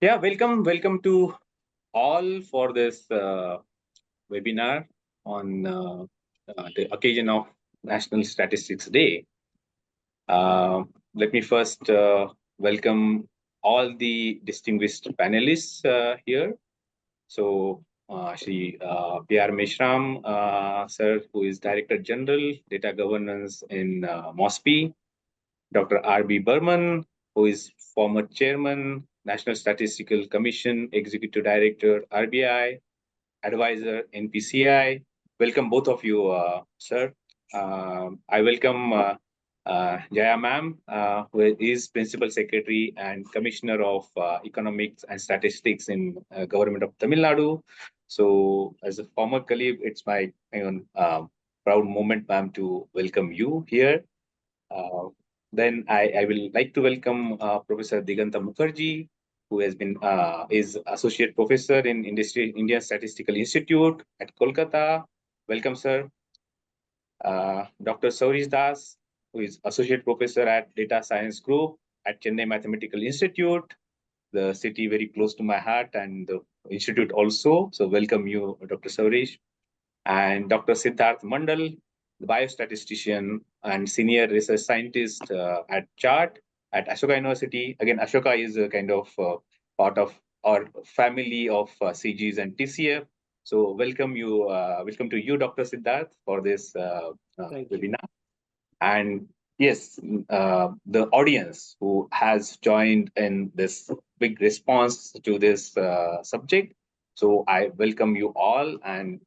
Yeah, welcome to all for this webinar on the occasion of National Statistics Day. Let me first welcome all the distinguished panelists here. So, Shri P.R. Mishram, sir, who is Director General, Data Governance in MoSPI, Dr. R.B. Burman, who is former Chairman, National Statistical Commission, Executive Director, RBI, Advisor, NPCI. Welcome both of you, sir. I welcome Jaya ma'am, who is Principal Secretary and Commissioner of Economics and Statistics in Government of Tamil Nadu. So, as a former colleague, it's my proud moment, ma'am, to welcome you here. Uh, then I will like to welcome Professor Diganta Mukherjee, who has been is associate professor in Indian Statistical Institute at Kolkata. Welcome, sir. Dr. Saurish Das, who is associate professor at Data Science Group at Chennai Mathematical Institute, the city very close to my heart, and the institute also. So welcome you, Dr. Saurish. And Dr. Siddharth Mandal, the biostatistician and senior research scientist at CHART at Ashoka University. Again, Ashoka is a kind of part of our family of CEGIS and TCF. So welcome to you, Dr. Siddharth, for this webinar. And yes, the audience who has joined in this big response to this subject. So I welcome you all, and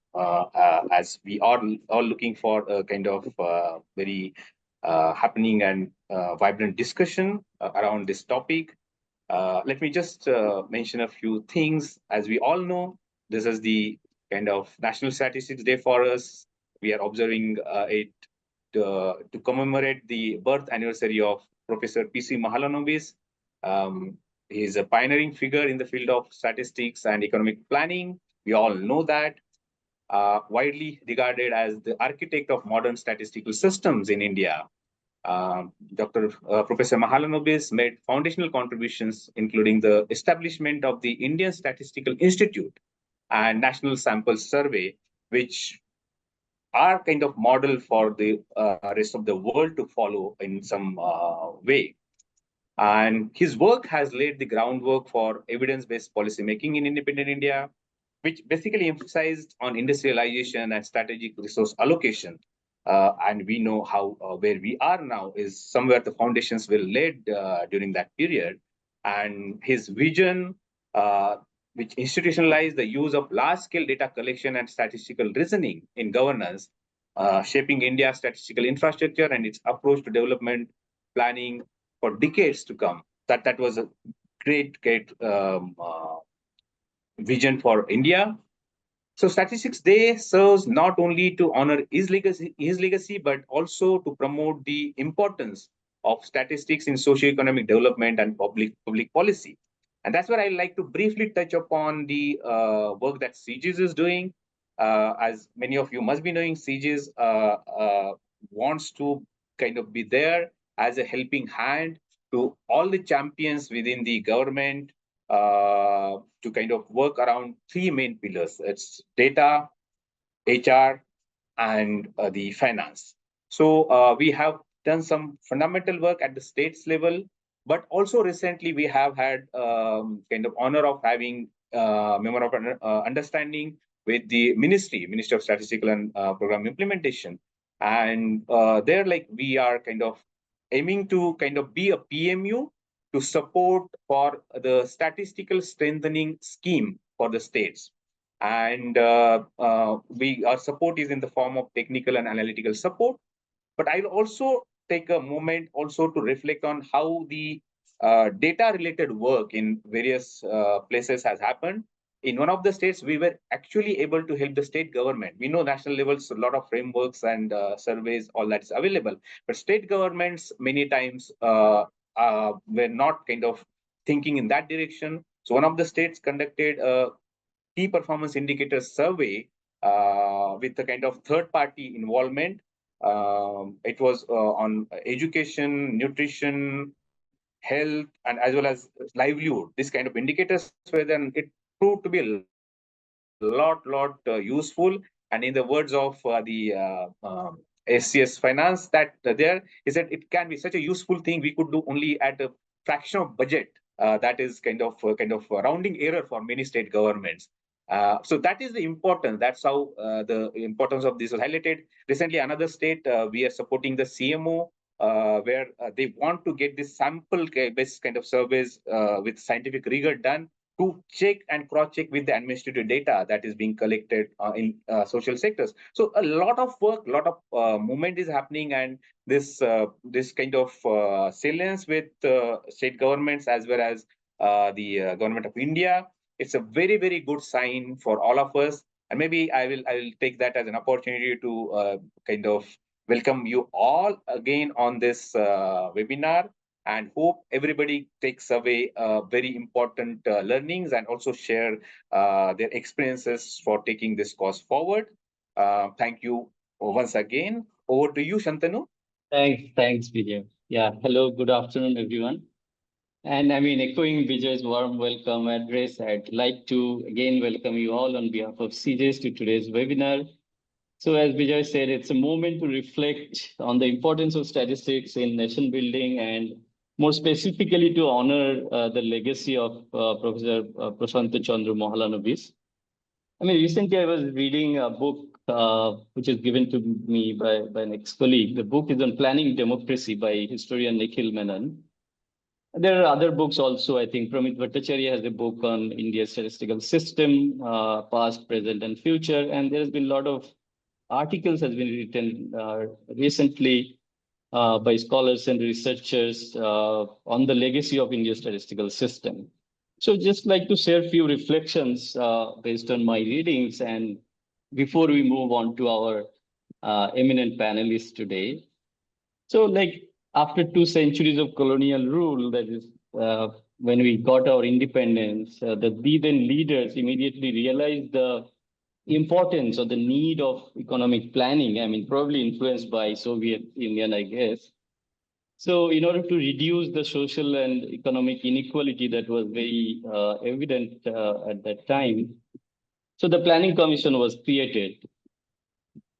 as we are all looking for a kind of very happening and vibrant discussion around this topic, let me just mention a few things. As we all know, this is the kind of National Statistics Day for us. We are observing it to commemorate the birth anniversary of Professor P.C. Mahalanobis. He is a pioneering figure in the field of statistics and economic planning. We all know that. Widely regarded as the architect of modern statistical systems in India. Professor Mahalanobis made foundational contributions, including the establishment of the Indian Statistical Institute and National Sample Survey, which are kind of model for the rest of the world to follow in some way. And his work has laid the groundwork for evidence-based policymaking in independent India, which basically emphasized on industrialization and strategic resource allocation. And we know how where we are now is somewhere the foundations were laid during that period. And his vision, which institutionalized the use of large-scale data collection and statistical reasoning in governance, shaping India's statistical infrastructure and its approach to development planning for decades to come. That was a great vision for India. So Statistics Day serves not only to honor his legacy, but also to promote the importance of statistics in socio-economic development and public policy. And that's where I like to briefly touch upon the work that CEGIS is doing. As many of you must be knowing, CEGIS wants to kind of be there as a helping hand to all the champions within the government to kind of work around three main pillars. It's data, HR, and the finance. So we have done some fundamental work at the states level, but also recently we have had kind of honor of having memorandum of understanding with the Ministry of Statistical and Program Implementation. And there, like, we are kind of aiming to kind of be a PMU to support for the statistical strengthening scheme for the states. And our support is in the form of technical and analytical support. But I'll also take a moment also to reflect on how the data-related work in various places has happened. In one of the states, we were actually able to help the state government. We know national levels, a lot of frameworks and surveys, all that is available. But state governments many times were not kind of thinking in that direction. So one of the states conducted a key performance indicators survey with a kind of third-party involvement. It was on education, nutrition, health, and as well as livelihood. This kind of indicators were then it proved to be a lot useful. And in the words of the SCS Finance, that there is that it can be such a useful thing we could do only at a fraction of budget. That is kind of a rounding error for many state governments. So that is the importance. That's how the importance of this was highlighted. Recently, another state we are supporting the CMO, where they want to get this sample-based kind of surveys with scientific rigor done to check and cross-check with the administrative data that is being collected in social sectors. So a lot of work, a lot of movement is happening, and this kind of salience with state governments as well as the government of India. It's a very good sign for all of us, and maybe I will take that as an opportunity to kind of welcome you all again on this webinar, and hope everybody takes away very important learnings and also share their experiences for taking this cause forward. Thank you once again. Over to you, Shantanu. Thanks, Vijay. Yeah, hello, good afternoon, everyone. And I mean, echoing Vijay's warm welcome address, I'd like to again welcome you all on behalf of CEGIS to today's webinar. So as Vijay said, it's a moment to reflect on the importance of statistics in nation building, and more specifically to honor the legacy of Professor Prashant Chandra Mahalanobis. I mean, recently I was reading a book which is given to me by an ex-colleague. The book is on Planning Democracy by historian Nikhil Menon. There are other books also. I think Pramit Bhattacharya has a book on India's statistical system, past, present, and future. And there has been a lot of articles has been written recently by scholars and researchers on the legacy of India's statistical system. So just like to share a few reflections based on my readings, and before we move on to our eminent panelists today. So like after 2 centuries of colonial rule, that is when we got our independence, the then leaders immediately realized the importance or the need of economic planning. I mean, probably influenced by Soviet Union, I guess. So in order to reduce the social and economic inequality that was very evident at that time, so the Planning Commission was created.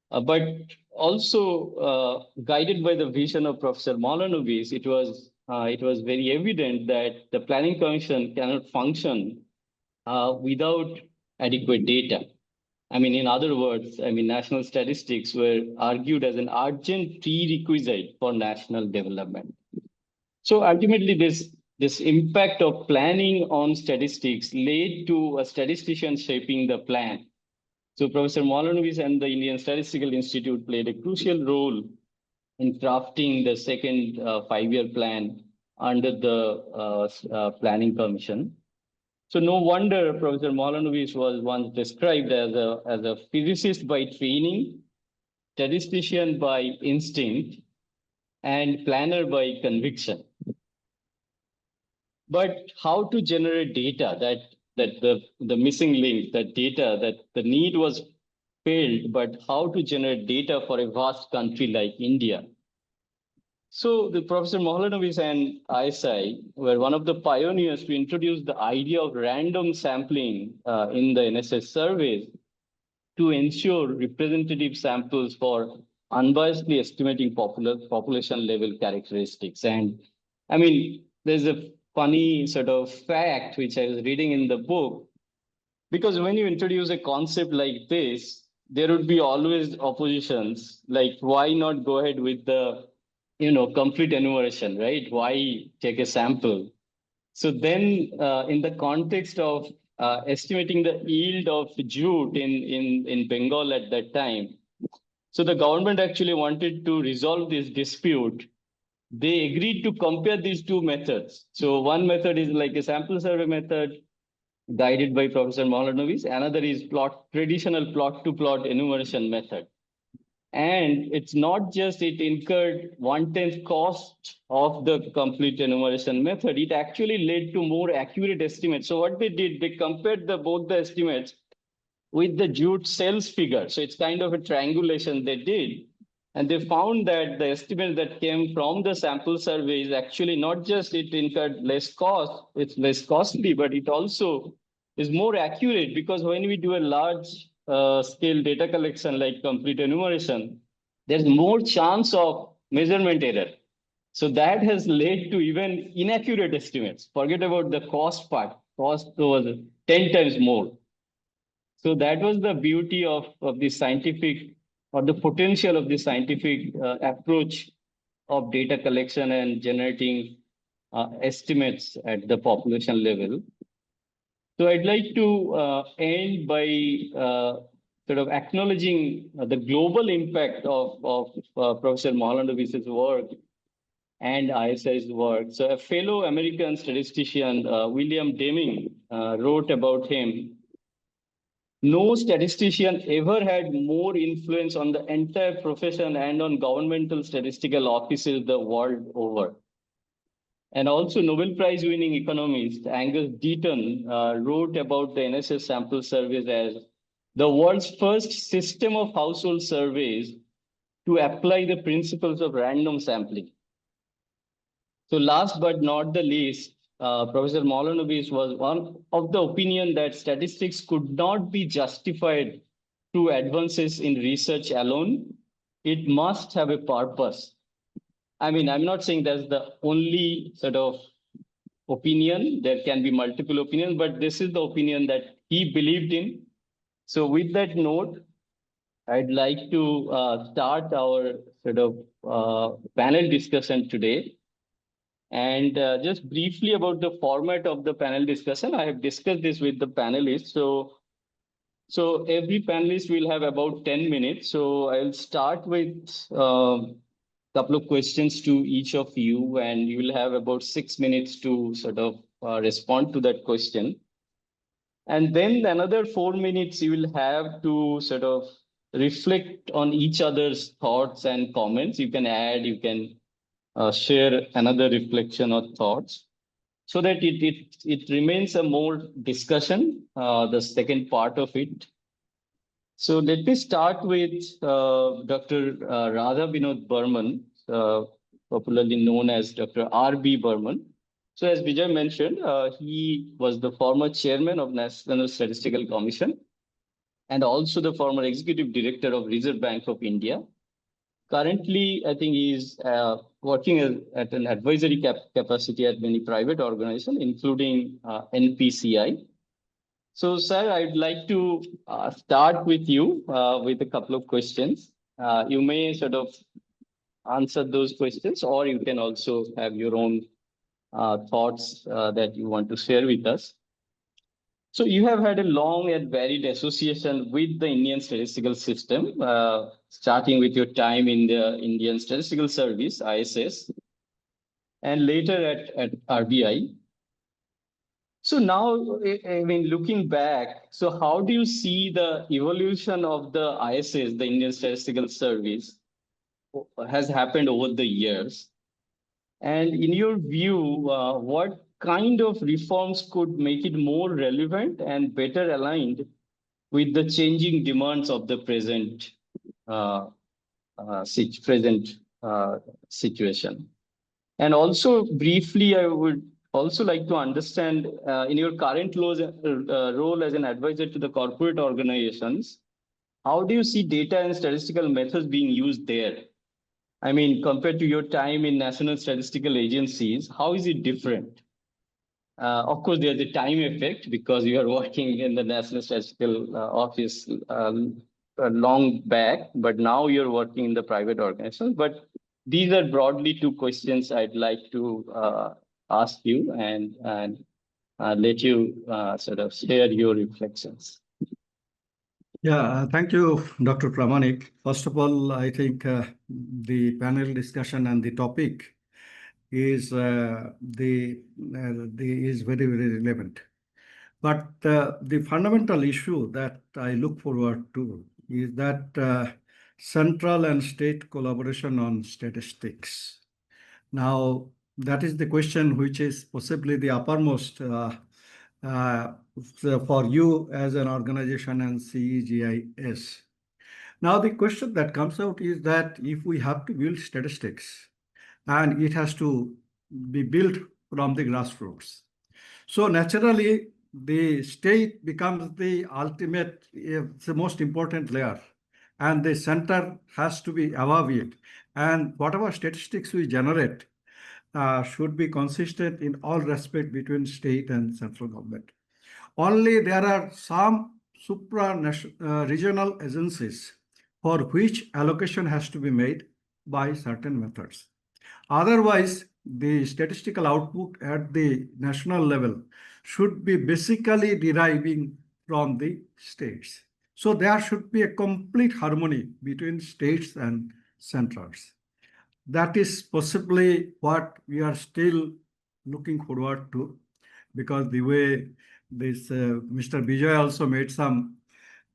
But also guided by the vision of Professor Mahalanobis, it was very evident that the Planning Commission cannot function without adequate data. I mean, in other words, I mean, national statistics were argued as an urgent prerequisite for national development. So ultimately, this impact of planning on statistics led to a statistician shaping the plan. So Professor Mahalanobis and the Indian Statistical Institute played a crucial role in crafting the second 5-year plan under the Planning Commission. So no wonder Professor Mahalanobis was once described as a physicist by training, statistician by instinct, and planner by conviction. But how to generate data, that the missing link, that data, that the need was filled, but how to generate data for a vast country like India? So the Professor Mahalanobis and ISI were one of the pioneers to introduce the idea of random sampling in the NSS surveys to ensure representative samples for unbiasedly estimating population level characteristics. And I mean, there's a funny sort of fact which I was reading in the book, because when you introduce a concept like this, there would be always oppositions, like why not go ahead with the complete enumeration, right? Why take a sample? So then in the context of estimating the yield of jute in Bengal at that time, so the government actually wanted to resolve this dispute. They agreed to compare these 2 methods. So one method is like a sample survey method guided by Professor Mahalanobis. Another is traditional plot-to-plot enumeration method. And it's not just it incurred 1/10 cost of the complete enumeration method, it actually led to more accurate estimates. So what they did, they compared both the estimates with the jute sales figure. So it's kind of a triangulation they did. And they found that the estimate that came from the sample survey is actually not just it incurred less cost, it's less costly, but it also is more accurate, because when we do a large scale data collection like complete enumeration, there's more chance of measurement error. So that has led to even inaccurate estimates. Forget about the cost part. Cost was 10 times more. So that was the beauty of the scientific, or the potential of the scientific approach of data collection and generating estimates at the population level. So I'd like to end by sort of acknowledging the global impact of Professor Mahalanobis's work and ISI's work. So a fellow American statistician, William Deming, wrote about him: no statistician ever had more influence on the entire profession and on governmental statistical offices the world over. And also Nobel Prize winning economist Angus Deaton wrote about the NSS sample surveys as the world's first system of household surveys to apply the principles of random sampling. So last but not the least, Professor Mahalanobis was one of the opinion that statistics could not be justified through advances in research alone. It must have a purpose. I mean, I'm not saying that's the only sort of opinion. There can be multiple opinions, but this is the opinion that he believed in. So with that note, I'd like to start our sort of panel discussion today. And just briefly about the format of the panel discussion, I have discussed this with the panelists. So every panelist will have about 10 minutes. So I'll start with a couple of questions to each of you, and you will have about 6 minutes to sort of respond to that question. And then another 4 minutes you will have to sort of reflect on each other's thoughts and comments. You can add, you can share another reflection or thoughts, so that it remains a more discussion, the second part of it. So let me start with Dr. Radha Vinod Burman, popularly known as Dr. R.B. Burman. So as Vijay mentioned, he was the former chairman of National Statistical Commission and also the former executive director of Reserve Bank of India. Currently, I think he's working at an advisory capacity at many private organizations, including NPCI. So, sir, I'd like to start with you with a couple of questions. You may sort of answer those questions, or you can also have your own thoughts that you want to share with us. So you have had a long and varied association with the Indian statistical system, starting with your time in the Indian Statistical Service, ISS, and later at RBI. So now, I mean, looking back, so how do you see the evolution of the ISS, the Indian Statistical Service, has happened over the years? And in your view, what kind of reforms could make it more relevant and better aligned with the changing demands of the present situation? And also briefly, I would also like to understand in your current role as an advisor to the corporate organizations, how do you see data and statistical methods being used there? I mean, compared to your time in national statistical agencies, how is it different? Of course, there's a time effect because you are working in the National Statistical Office long back, but now you're working in the private organizations. But these are broadly two questions I'd like to ask you and let you sort of share your reflections. Yeah, thank you, Dr. Pramanik. First of all, I think the panel discussion and the topic is very, very relevant. But the fundamental issue that I look forward to is that central and state collaboration on statistics. Now, that is the question which is possibly the uppermost for you as an organization and CEGIS. Now, the question that comes out is that if we have to build statistics, and it has to be built from the grassroots. So naturally, the state becomes the ultimate, the most important layer, and the center has to be above it. And whatever statistics we generate should be consistent in all respect between state and central government. Only there are some supra-regional agencies for which allocation has to be made by certain methods. Otherwise, the statistical output at the national level should be basically deriving from the states. So there should be a complete harmony between states and centers. That is possibly what we are still looking forward to, because the way this Mr. Vijay also made some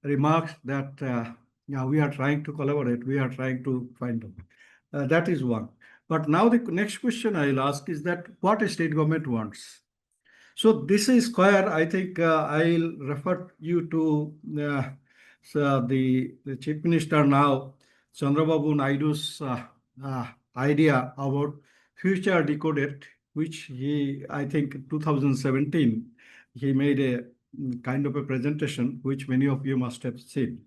remarks that yeah, we are trying to collaborate, we are trying to find out. That is one. But now the next question I'll ask is that what a state government wants. So this is where I think I'll refer you to the Chief Minister now, Chandrababu Naidu's idea about future decoded, which he, I think 2017, he made a kind of a presentation, which many of you must have seen.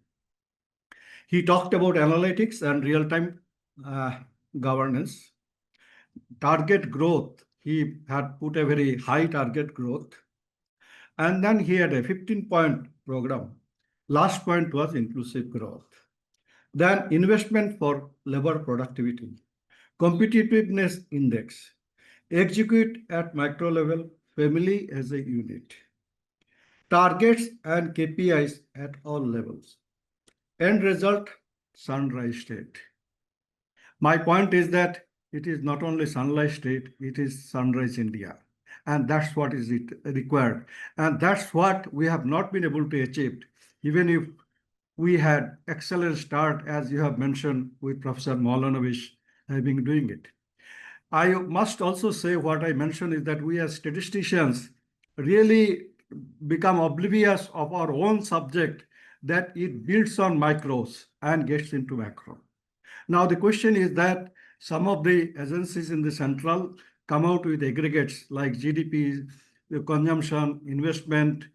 He talked about analytics and real-time governance. Target growth, he had put a very high target growth. And then he had a 15-point program. Last point was inclusive growth. Then investment for labor productivity, competitiveness index, execute at macro level, family as a unit, targets and KPIs at all levels. End result, sunrise state. My point is that it is not only sunrise state, it is sunrise India. And that's what is required. And that's what we have not been able to achieve, even if we had excellent start, as you have mentioned, with Professor Maulanovic having doing it. I must also say what I mentioned is that we as statisticians really become oblivious of our own subject, that it builds on micros and gets into macro. Now the question is that some of the agencies in the central come out with aggregates like GDP, consumption, investment,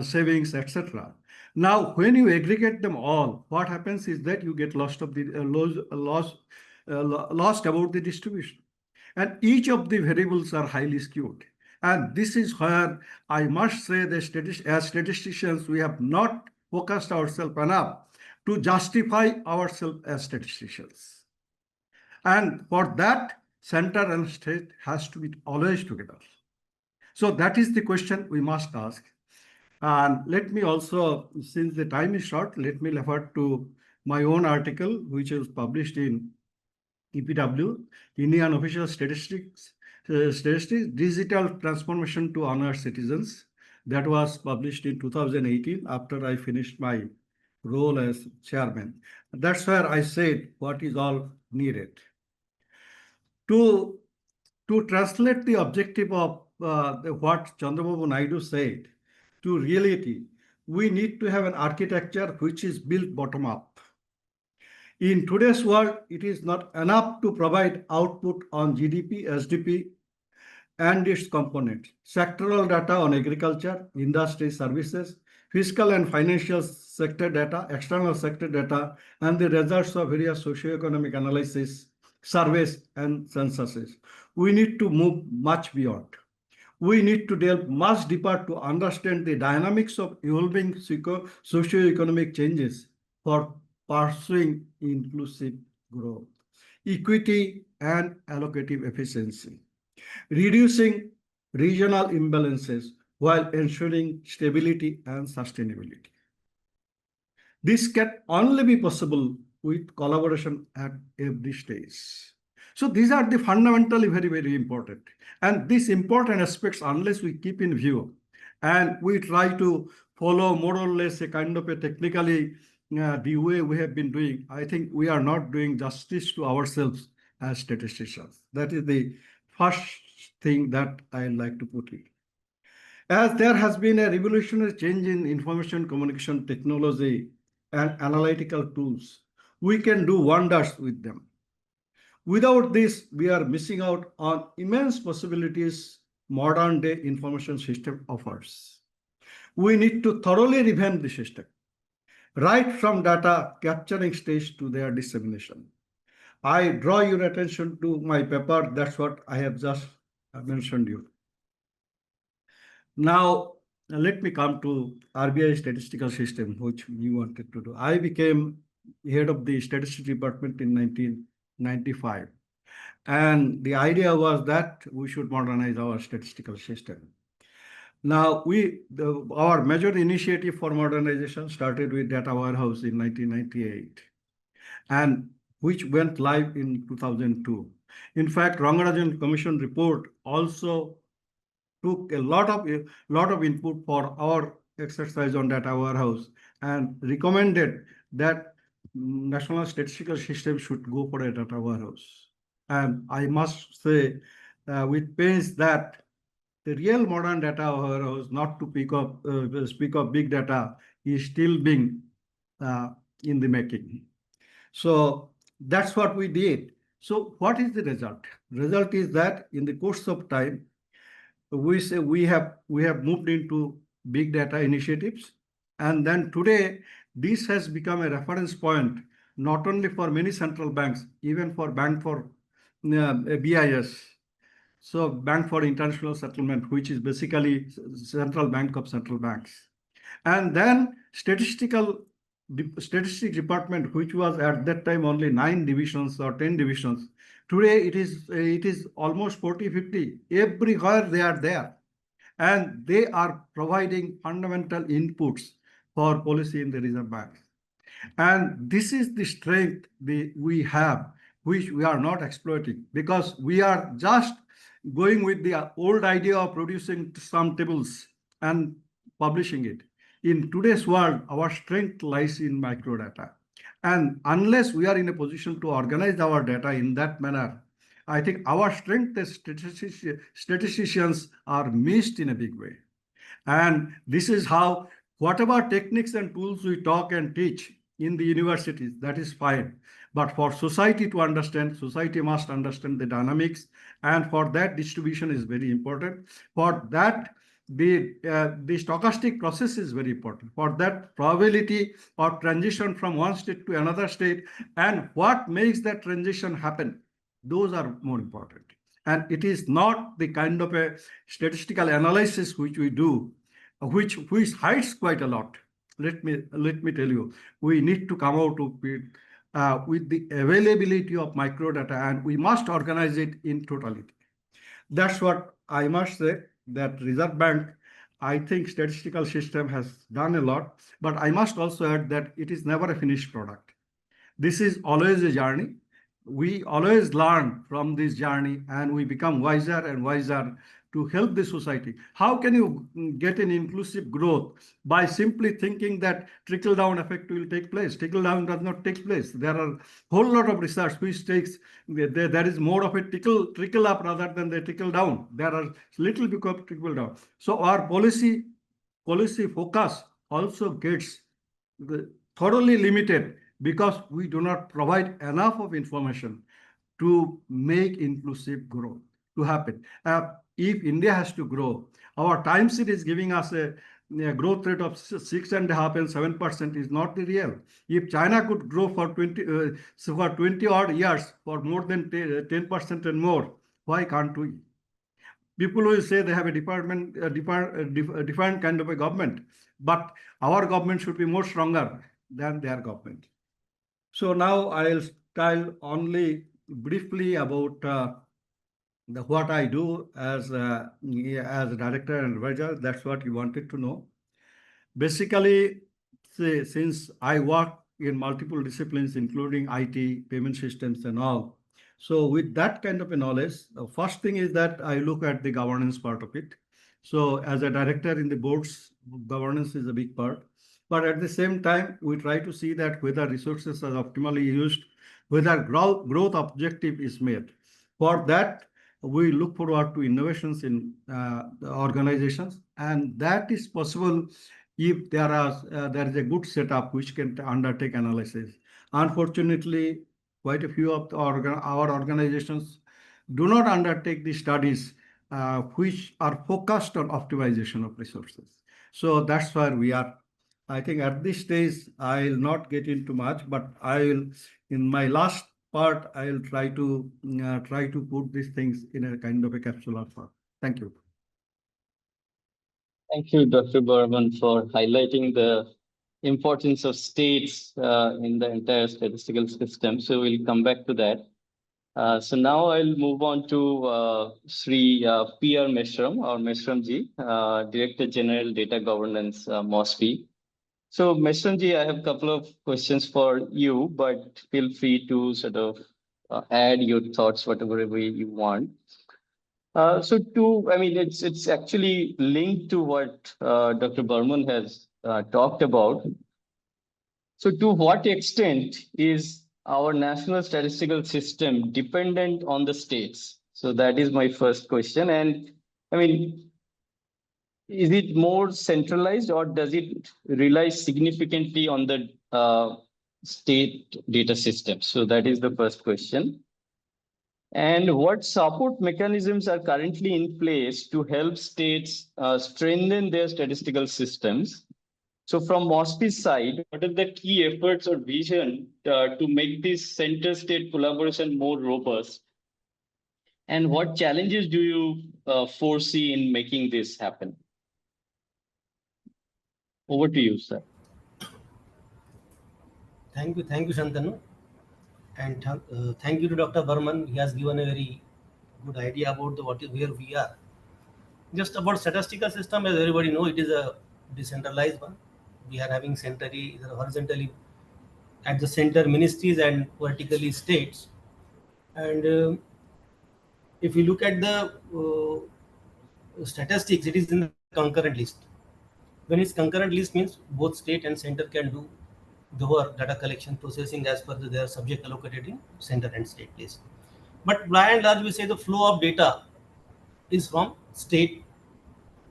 savings, etc. Now, when you aggregate them all, what happens is that you get lost about the distribution. And each of the variables are highly skewed. And this is where I must say that as statisticians, we have not focused ourselves enough to justify ourselves as statisticians. And for that, center and state has to be always together. So that is the question we must ask. And let me also, since the time is short, let me refer to my own article, which was published in EPW, Indian Official Statistics, Digital Transformation to Honor Citizens. That was published in 2018 after I finished my role as chairman. That's where I said what is all needed. To translate the objective of what Chandrababu Naidu said to reality, we need to have an architecture which is built bottom up. In today's world, it is not enough to provide output on GDP, SDP, and its components, sectoral data on agriculture, industry, services, fiscal and financial sector data, external sector data, and the results of various socioeconomic analysis, surveys, and censuses. We need to move much beyond. We need to delve much deeper to understand the dynamics of evolving socioeconomic changes for pursuing inclusive growth, equity, and allocative efficiency, reducing regional imbalances while ensuring stability and sustainability. This can only be possible with collaboration at every stage. So these are the fundamentally very, very important. And these important aspects, unless we keep in view and we try to follow more or less a kind of a technically the way we have been doing, I think we are not doing justice to ourselves as statisticians. That is the first thing that I like to put in. As there has been a revolutionary change in information communication technology and analytical tools. We can do wonders with them. Without this, we are missing out on immense possibilities modern day information system offers. We need to thoroughly revamp the system, right from data capturing stage to their dissemination. I draw your attention to my paper. That's what I have just mentioned you. Now, let me come to RBI statistical system, which you wanted to do. I became head of the statistics department in 1995. And the idea was that we should modernize our statistical system. Now, our major initiative for modernization started with data warehouse in 1998, and which went live in 2002. In fact, Rangarajan Commission report also took a lot of input for our exercise on data warehouse and recommended that national statistical system should go for a data warehouse. And I must say with pains that the real modern data warehouse, not to speak of big data, is still being in the making. So that's what we did. So what is the result? Result is that in the course of time, we say we have moved into big data initiatives, and then today this has become a reference point not only for many central banks, even for Bank for BIS. So Bank for International Settlement, which is basically central bank of central banks. And then statistics department, which was at that time only 9 divisions or 10 divisions. Today it is almost 40, 50. Everywhere they are there. And they are providing fundamental inputs for policy in the Reserve Bank. And this is the strength we have, which we are not exploiting, because we are just going with the old idea of producing some tables and publishing it. In today's world, our strength lies in microdata. And unless we are in a position to organize our data in that manner, I think our strength as statisticians are missed in a big way. And this is how whatever techniques and tools we talk and teach in the universities, that is fine. But for society to understand, society must understand the dynamics. And for that, distribution is very important. For that, the stochastic process is very important. For that, probability of transition from one state to another state and what makes that transition happen, those are more important. And it is not the kind of a statistical analysis which we do, which hides quite a lot. Let me tell you, we need to come out with the availability of microdata, and we must organize it in totality. That's what I must say, that Reserve Bank, I think statistical system has done a lot, but I must also add that it is never a finished product. This is always a journey. We always learn from this journey and we become wiser and wiser to help the society. How can you get an inclusive growth by simply thinking that trickle-down effect will take place? Trickle-down does not take place. There are a whole lot of research which takes, there is more of a trickle-up rather than the trickle-down. There are little bit of trickle-down. So our policy focus also gets thoroughly limited because we do not provide enough of information to make inclusive growth to happen. If India has to grow, our time series is giving us a growth rate of 6.5% and 7% is not the real. If China could grow for 20 odd years for more than 10% and more, why can't we? People will say they have a different kind of a government, but our government should be more stronger than their government. So now I'll tell only briefly about what I do as a director and advisor. That's what you wanted to know. Basically, since I work in multiple disciplines, including IT, payment systems, and all, so with that kind of a knowledge, the first thing is that I look at the governance part of it. So as a director in the boards, governance is a big part. But at the same time, we try to see that whether resources are optimally used, whether growth objective is met. For that, we look forward to innovations in the organizations, and that is possible if there is a good setup which can undertake analysis. Unfortunately, quite a few of our organizations do not undertake the studies which are focused on optimization of resources. So that's where we are. I think at this stage, I'll not get into much, but I will, in my last part, I'll try to put these things in a kind of a capsular form. Thank you. Thank you, Dr. Burman, for highlighting the importance of states in the entire statistical system. So we'll come back to that. So now I'll move on to Sri P.R. Meshram, or Meshramji, Director General Data Governance, MoSPI. So Meshramji, I have a couple of questions for you, but feel free to sort of add your thoughts, whatever way you want. It's actually linked to what Dr. Burman has talked about. So to what extent is our national statistical system dependent on the states? So that is my first question. And I mean, is it more centralized, or does it rely significantly on the state data system? So that is the first question. And what support mechanisms are currently in place to help states strengthen their statistical systems? So from MoSPI's side, what are the key efforts or vision to make this center-state collaboration more robust? And what challenges do you foresee in making this happen? Over to you, sir. Thank you, Shantanu. And thank you to Dr. Burman. He has given a very good idea about where we are. Just about statistical system, as everybody knows, it is a decentralized one. We are having centrally, horizontally, at the center ministries and vertically states. And if you look at the statistics, it is in the concurrent list. When it's concurrent list means both state and center can do the work, data collection, processing as per their subject allocated in center and state list. But by and large, we say the flow of data is from state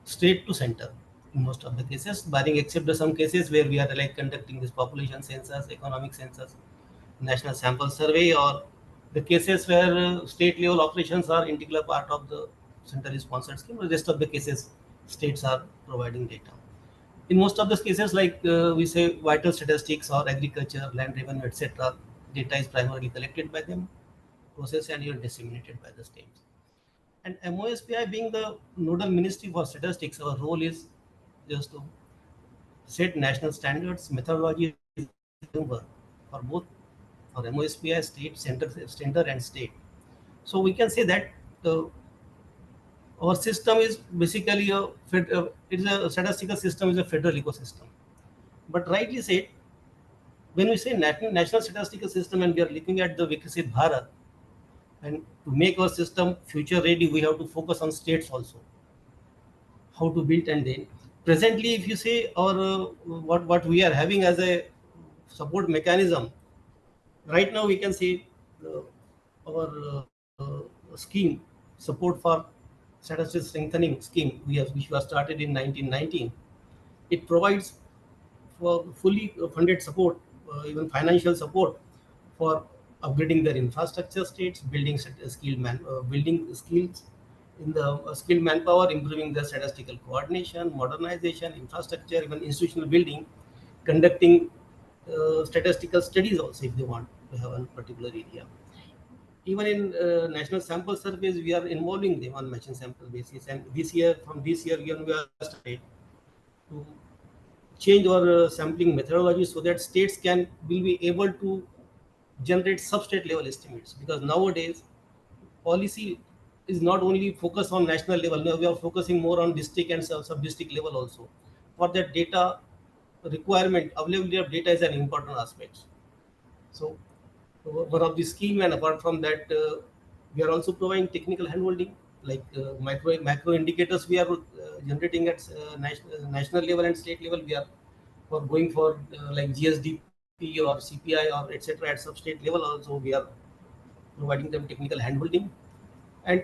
to center in most of the cases, barring except some cases where we are like conducting this population census, economic census, national sample survey, or the cases where state level operations are integral part of the centrally sponsored scheme. The rest of the cases, states are providing data. In most of the cases, like we say vital statistics or agriculture, land revenue, etc., data is primarily collected by them, processed and even disseminated by the states. And MoSPI being the nodal ministry for statistics, our role is just to set national standards, methodology for both, for MoSPI, state, center and state. So we can say that our system is basically a statistical system is a federal ecosystem. But rightly said, when we say national statistical system and we are looking at the Viksit Bharat, and to make our system future ready, we have to focus on states also. How to build, and then presently, if you say our what we are having as a support mechanism, right now we can say our scheme support for statistics strengthening scheme which was started in 1919. It provides for fully funded support, even financial support for upgrading their infrastructure states, building skills in the skilled manpower, improving the statistical coordination, modernization, infrastructure, even institutional building, conducting statistical studies also if they want to have a particular area. Even in national sample surveys, we are involving them on matching sample basis. And from this year, we are started to change our sampling methodology so that states will be able to generate sub-state level estimates, because nowadays policy is not only focused on national level. Now we are focusing more on district and sub-district level also. For that data requirement, availability of data is an important aspect. So one of the scheme, and apart from that, we are also providing technical handholding, like macro indicators we are generating at national level and state level. We are going for like GSDP or CPI or etc. at sub-state level also. We are providing them technical handholding, and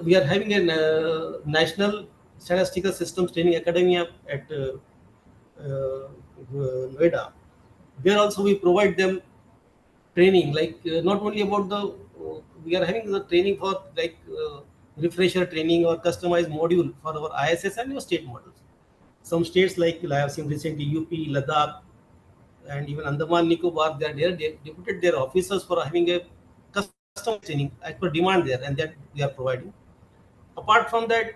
we are having a national Statistical Systems Training Academy at Noida. There also we provide them training, like not only about the, we are having the training for like refresher training or customized module for our ISS and your state models. Some states like I have seen recently UP, Ladakh, and even Andaman Nicobar, they deputed their officers for having a custom training as per demand there, and that we are providing. Apart from that,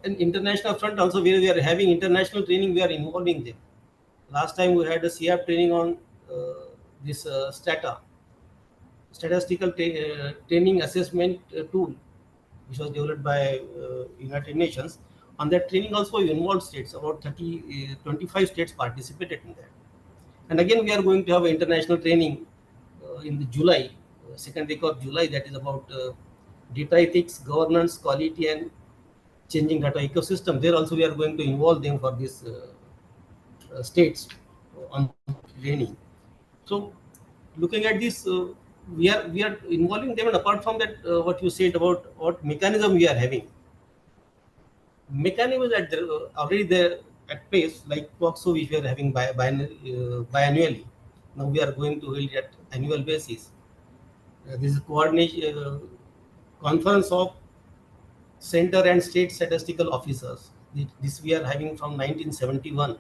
an international front also, where we are having international training, we are involving them. Last time we had a CAP training on this statistical training assessment tool, which was developed by United Nations. On that training also we involved states, about 25 states participated in that. And again, we are going to have international training in the July, second week of July, that is about data ethics, governance, quality, and changing data ecosystem. There also we are going to involve them for these states on training. So looking at this, we are involving them, and apart from that, what you said about what mechanism we are having, mechanism at already there at place, like POXO, which we are having biannually. Now we are going to hold it at annual basis. This is coordination conference of center and state statistical officers. This we are having from 1971,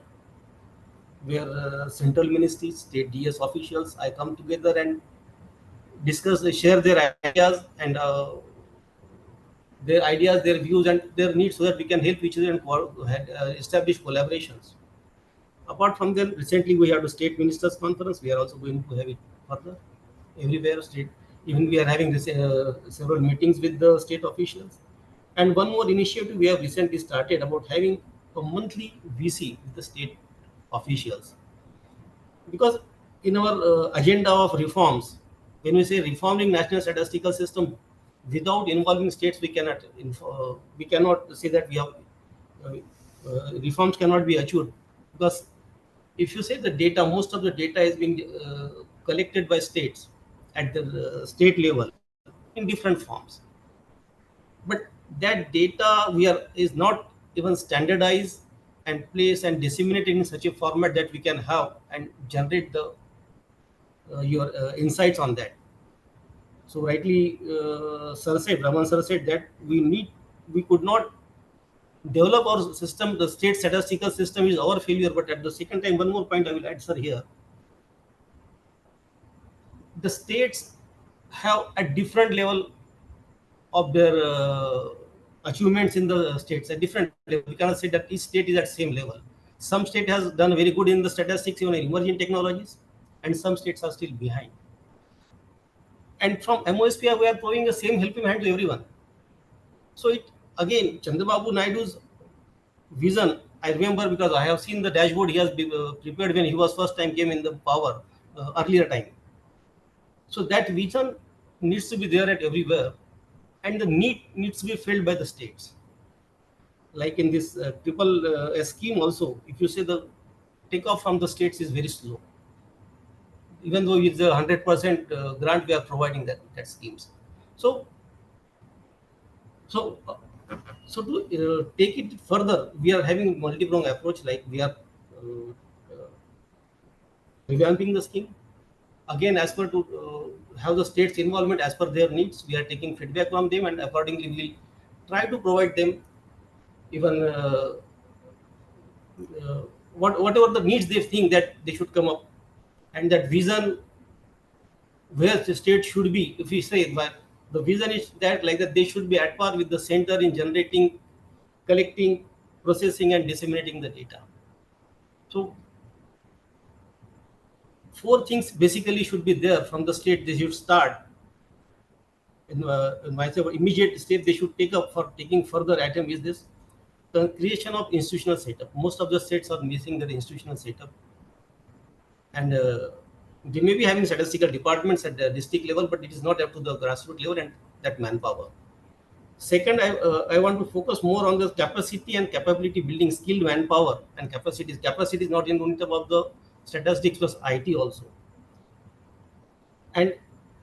where central ministries, state DS officials, I come together and discuss, share their ideas and their views and their needs, so that we can help each other and establish collaborations. Apart from them, recently we had a state ministers conference. We are also going to have it further everywhere state. Even we are having this, several meetings with the state officials. And one more initiative we have recently started about having a monthly VC with the state officials. Because in our agenda of reforms, when we say reforming national statistical system without involving states, we cannot say that we have reforms cannot be achieved. Because if you say the data, most of the data is being collected by states at the state level in different forms. But that data is not even standardized and placed and disseminated in such a format that we can have and generate the your insights on that. So rightly, Raman sir said that we could not develop our system. The state statistical system is our failure. But at the second time, one more point I will add, sir, here. The states have a different level of their achievements in the states, a different level. We cannot say that each state is at same level. Some state has done very good in the statistics, even in emerging technologies, and some states are still behind. And from MoSPI, we are providing the same helping hand to everyone. So it again, Chandrababu Naidu's vision, I remember because I have seen the dashboard he has prepared when he was first time came in the power earlier time. So that vision needs to be there at everywhere, and the need needs to be filled by the states. Like in this triple scheme also, if you say the takeoff from the states is very slow, even though it's a 100% grant we are providing that schemes. So to take it further, we are having multi-pronged approach. Like we are revamping the scheme again as per to have the states involvement as per their needs. We are taking feedback from them, and accordingly we will try to provide them even whatever the needs they think that they should come up, and that vision where the state should be. If we say the vision is that like that they should be at par with the center in generating, collecting, processing, and disseminating the data. So 4 things basically should be there from the state. They should start in my immediate step they should take up for taking further item is this, the creation of institutional setup. Most of the states are missing their institutional setup, and they may be having statistical departments at the district level, but it is not up to the grassroots level and that manpower. Second, I want to focus more on the capacity and capability building, skilled manpower and capacities. Capacity is not only about the statistics plus IT also, and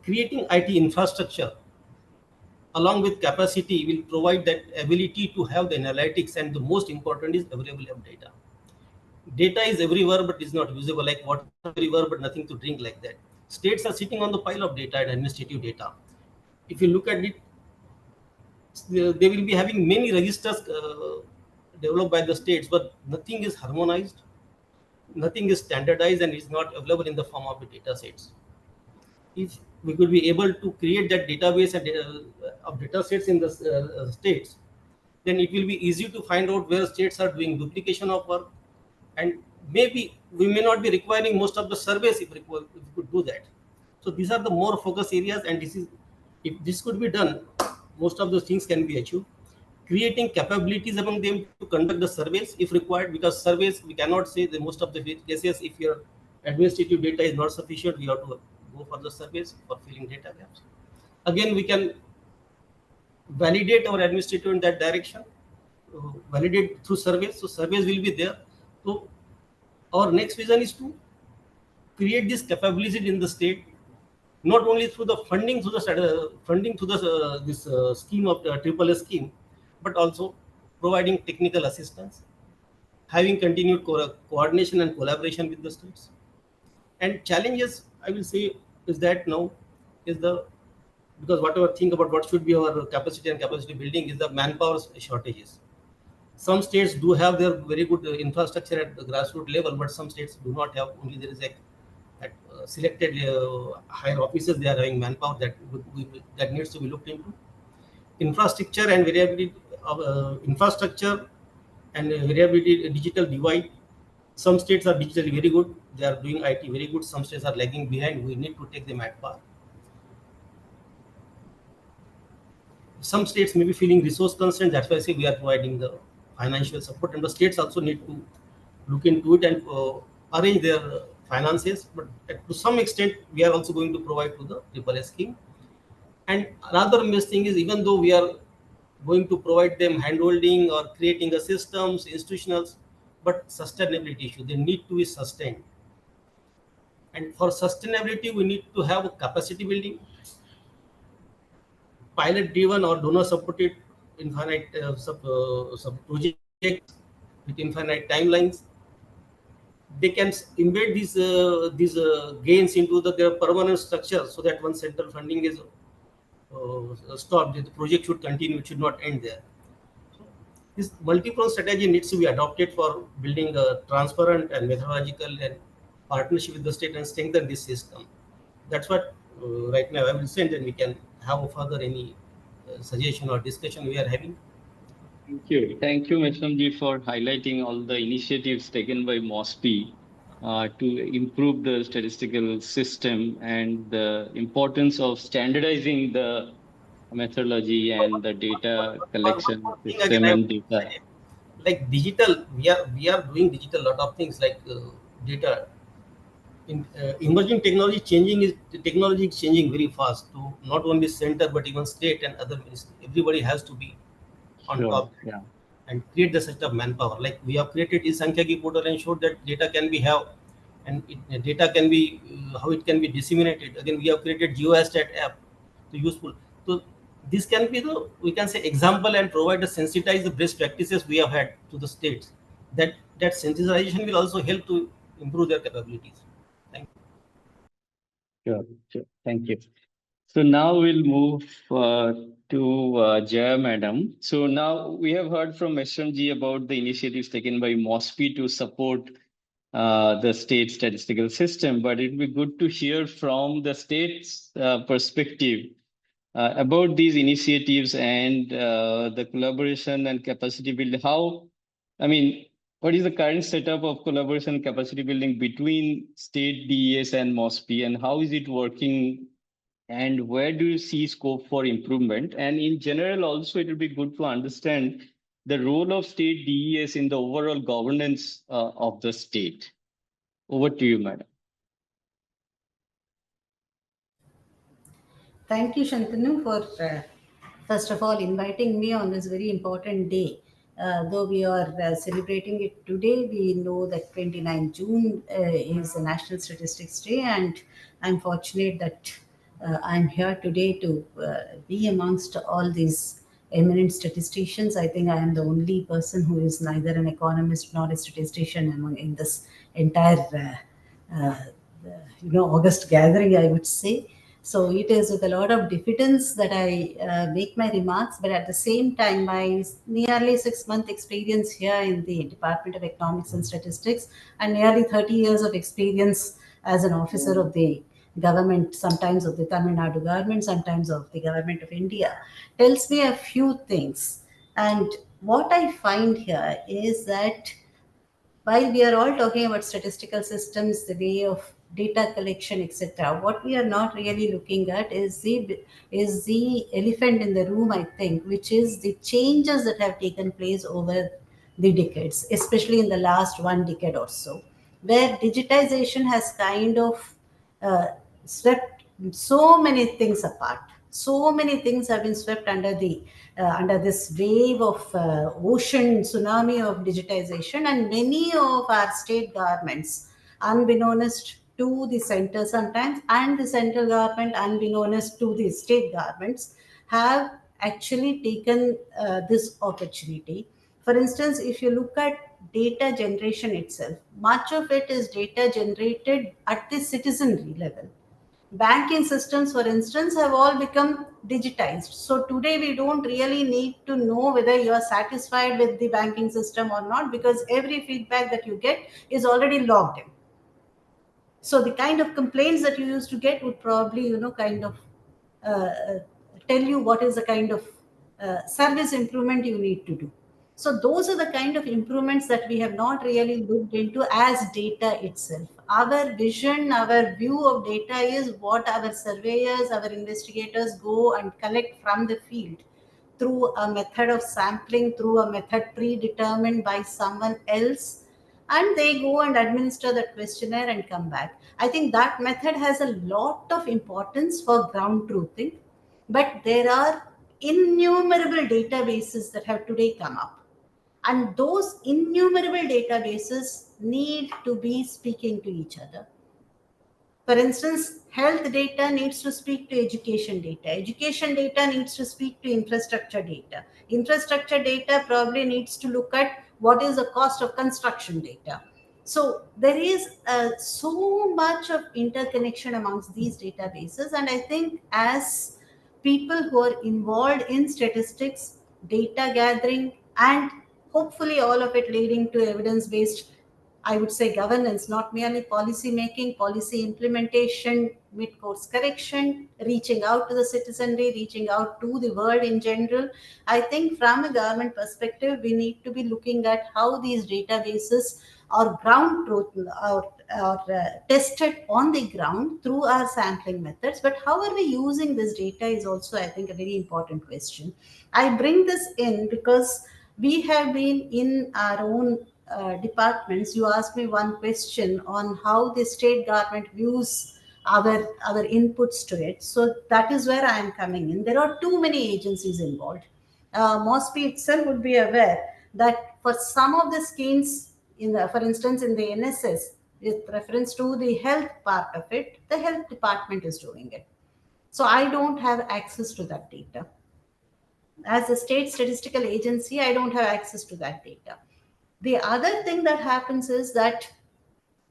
creating IT infrastructure along with capacity will provide that ability to have the analytics, and the most important is availability of data. Data is everywhere but is not usable, like water everywhere but nothing to drink, like that. States are sitting on the pile of data and administrative data. If you look at it, they will be having many registers developed by the states, but nothing is harmonized, nothing is standardized, and is not available in the form of the data sets. If we could be able to create that database of data sets in the states, then it will be easy to find out where states are doing duplication of work, and maybe we may not be requiring most of the surveys if we could do that. So these are the more focus areas, and if this could be done, most of those things can be achieved. Creating capabilities among them to conduct the surveys if required, because surveys, we cannot say that most of the cases, if your administrative data is not sufficient, we have to go for the surveys for filling data gaps. Again, we can validate our administrative in that direction, validate through surveys. So surveys will be there. So our next vision is to create this capability in the state, not only through the funding through the this scheme of the AAA scheme, but also providing technical assistance, having continued coordination and collaboration with the states. And challenges, I will say, is that now is the, because whatever think about what should be our capacity and capacity building is the manpower shortages. Some states do have their very good infrastructure at the grassroots level, but some states do not have. Only there is at selected higher offices they are having manpower that needs to be looked into. Infrastructure and variability of infrastructure and variability digital divide. Some states are digitally very good, they are doing IT very good. Some states are lagging behind, we need to take them at par. Some states may be feeling resource constraints, that's why I say we are providing the financial support, and the states also need to look into it and arrange their finances. But to some extent, we are also going to provide to the AAA scheme. And another best thing is, even though we are going to provide them handholding or creating a systems, institutionals, but sustainability issue, they need to be sustained. And for sustainability, we need to have a capacity building, pilot driven or donor supported infinite sub projects with infinite timelines. They can embed these gains into their permanent structure, so that once central funding is stopped, the project should continue, it should not end there. So this multi-pronged strategy needs to be adopted for building a transparent and methodological and partnership with the state and strengthen this system. That's what right now I will send, and we can have further any suggestion or discussion we are having. Thank you, Meshramji, for highlighting all the initiatives taken by MoSPI to improve the statistical system and the importance of standardizing the methodology and the data collection system and data. Like digital, we are doing digital lot of things like data. In emerging technology technology is changing very fast. So not only center but even state and other ministries, everybody has to be on top. Yeah. And create the set of manpower. Like we have created e-Sankhya portal and showed that data can be have, and data can be how it can be disseminated. Again, we have created GeoStat app to useful. So this can be the, we can say, example and provide the sensitize the best practices we have had to the states. That sensitization will also help to improve their capabilities. Thank you. Sure. Thank you. So now we'll move to Jaya Madam. So now we have heard from SMG about the initiatives taken by MoSPI to support the state statistical system, but it would be good to hear from the state's perspective about these initiatives and the collaboration and capacity building. What is the current setup of collaboration and capacity building between state DES and MoSPI, and how is it working? And where do you see scope for improvement? And in general, also, it would be good to understand the role of state DES in the overall governance of the state. Over to you, Madam. Thank you, Shantanu, for first of all inviting me on this very important day. Though we are celebrating it today, we know that 29 June is the National Statistics Day, and I'm fortunate that I'm here today to be amongst all these eminent statisticians. I think I am the only person who is neither an economist nor a statistician in this entire August gathering, I would say. So it is with a lot of diffidence that I make my remarks, but at the same time, my nearly 6-month experience here in the Department of Economics and Statistics and nearly 30 years of experience as an officer of the government, sometimes of the Tamil Nadu government, sometimes of the government of India, tells me a few things. And what I find here is that while we are all talking about statistical systems, the way of data collection, etc., what we are not really looking at is the elephant in the room, I think, which is the changes that have taken place over the decades, especially in the last 1 decade or so, where digitization has kind of uh, swept so many things apart. So many things have been swept under this wave of ocean tsunami of digitization, and many of our state governments, unbeknownst to the center sometimes, and the central government, unbeknownst to the state governments, have actually taken this opportunity. For instance, if you look at data generation itself, much of it is data generated at the citizenry level. Banking systems, for instance, have all become digitized. So today we don't really need to know whether you are satisfied with the banking system or not, because every feedback that you get is already logged in. So the kind of complaints that you used to get would probably, kind of uh, tell you what is the kind of service improvement you need to do. So those are the kind of improvements that we have not really looked into as data itself. Our vision, our view of data is what our surveyors, our investigators go and collect from the field through a method of sampling, through a method predetermined by someone else, and they go and administer that questionnaire and come back. I think that method has a lot of importance for ground truthing, but there are innumerable databases that have today come up, and those innumerable databases need to be speaking to each other. For instance, health data needs to speak to education data. Education data needs to speak to infrastructure data. Infrastructure data probably needs to look at what is the cost of construction data. So there is so much of interconnection amongst these databases. And I think as people who are involved in statistics, data gathering, and hopefully all of it leading to evidence-based, I would say, governance, not merely policy making, policy implementation, mid course correction, reaching out to the citizenry, reaching out to the world in general. I think from a government perspective, we need to be looking at how these databases are ground truth or tested on the ground through our sampling methods. But how are we using this data is also, I think, a very important question. I bring this in because we have been in our own departments. You asked me one question on how the state government views our inputs to it. So that is where I am coming in. There are too many agencies involved. MoSPI itself would be aware that for some of the schemes, for instance, in the NSS, with reference to the health part of it, the health department is doing it. So I don't have access to that data. As a state statistical agency, I don't have access to that data. The other thing that happens is that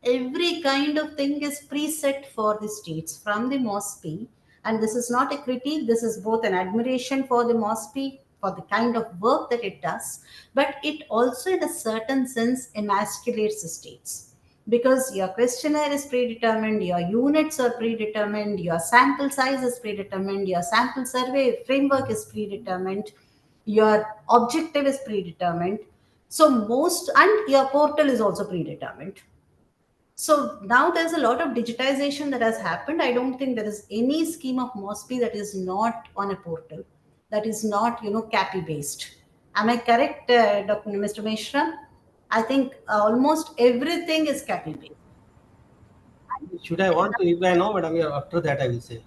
every kind of thing is preset for the states from the MoSPI. And this is not a critique, this is both an admiration for the MoSPI, for the kind of work that it does, but it also, in a certain sense, emasculates the states. Because your questionnaire is predetermined, your units are predetermined, your sample size is predetermined, your sample survey framework is predetermined, your objective is predetermined. So and your portal is also predetermined. So now there's a lot of digitization that has happened. I don't think there is any scheme of MoSPI that is not on a portal, that is not, CAPI based. Am I correct, Dr. Mr. Mishra? I think almost everything is CAPI based. Should I want to reply now, madam? After that, I will say.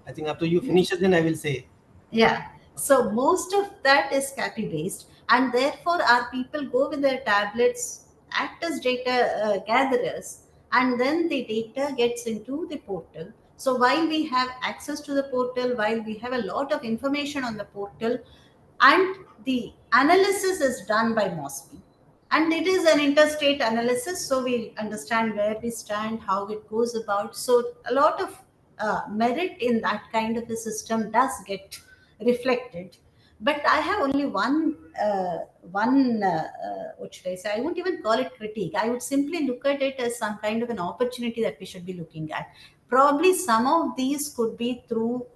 I think after you finish it, then I will say. Yeah. So most of that is CAPI based, and therefore our people go with their tablets, act as data gatherers, and then the data gets into the portal. So while we have access to the portal, while we have a lot of information on the portal, and the analysis is done by MoSPI, and it is an interstate analysis, so we understand where we stand, how it goes about. So a lot of merit in that kind of a system does get reflected. But I have only what should I say? I won't even call it critique. I would simply look at it as some kind of an opportunity that we should be looking at. Probably some of these could be through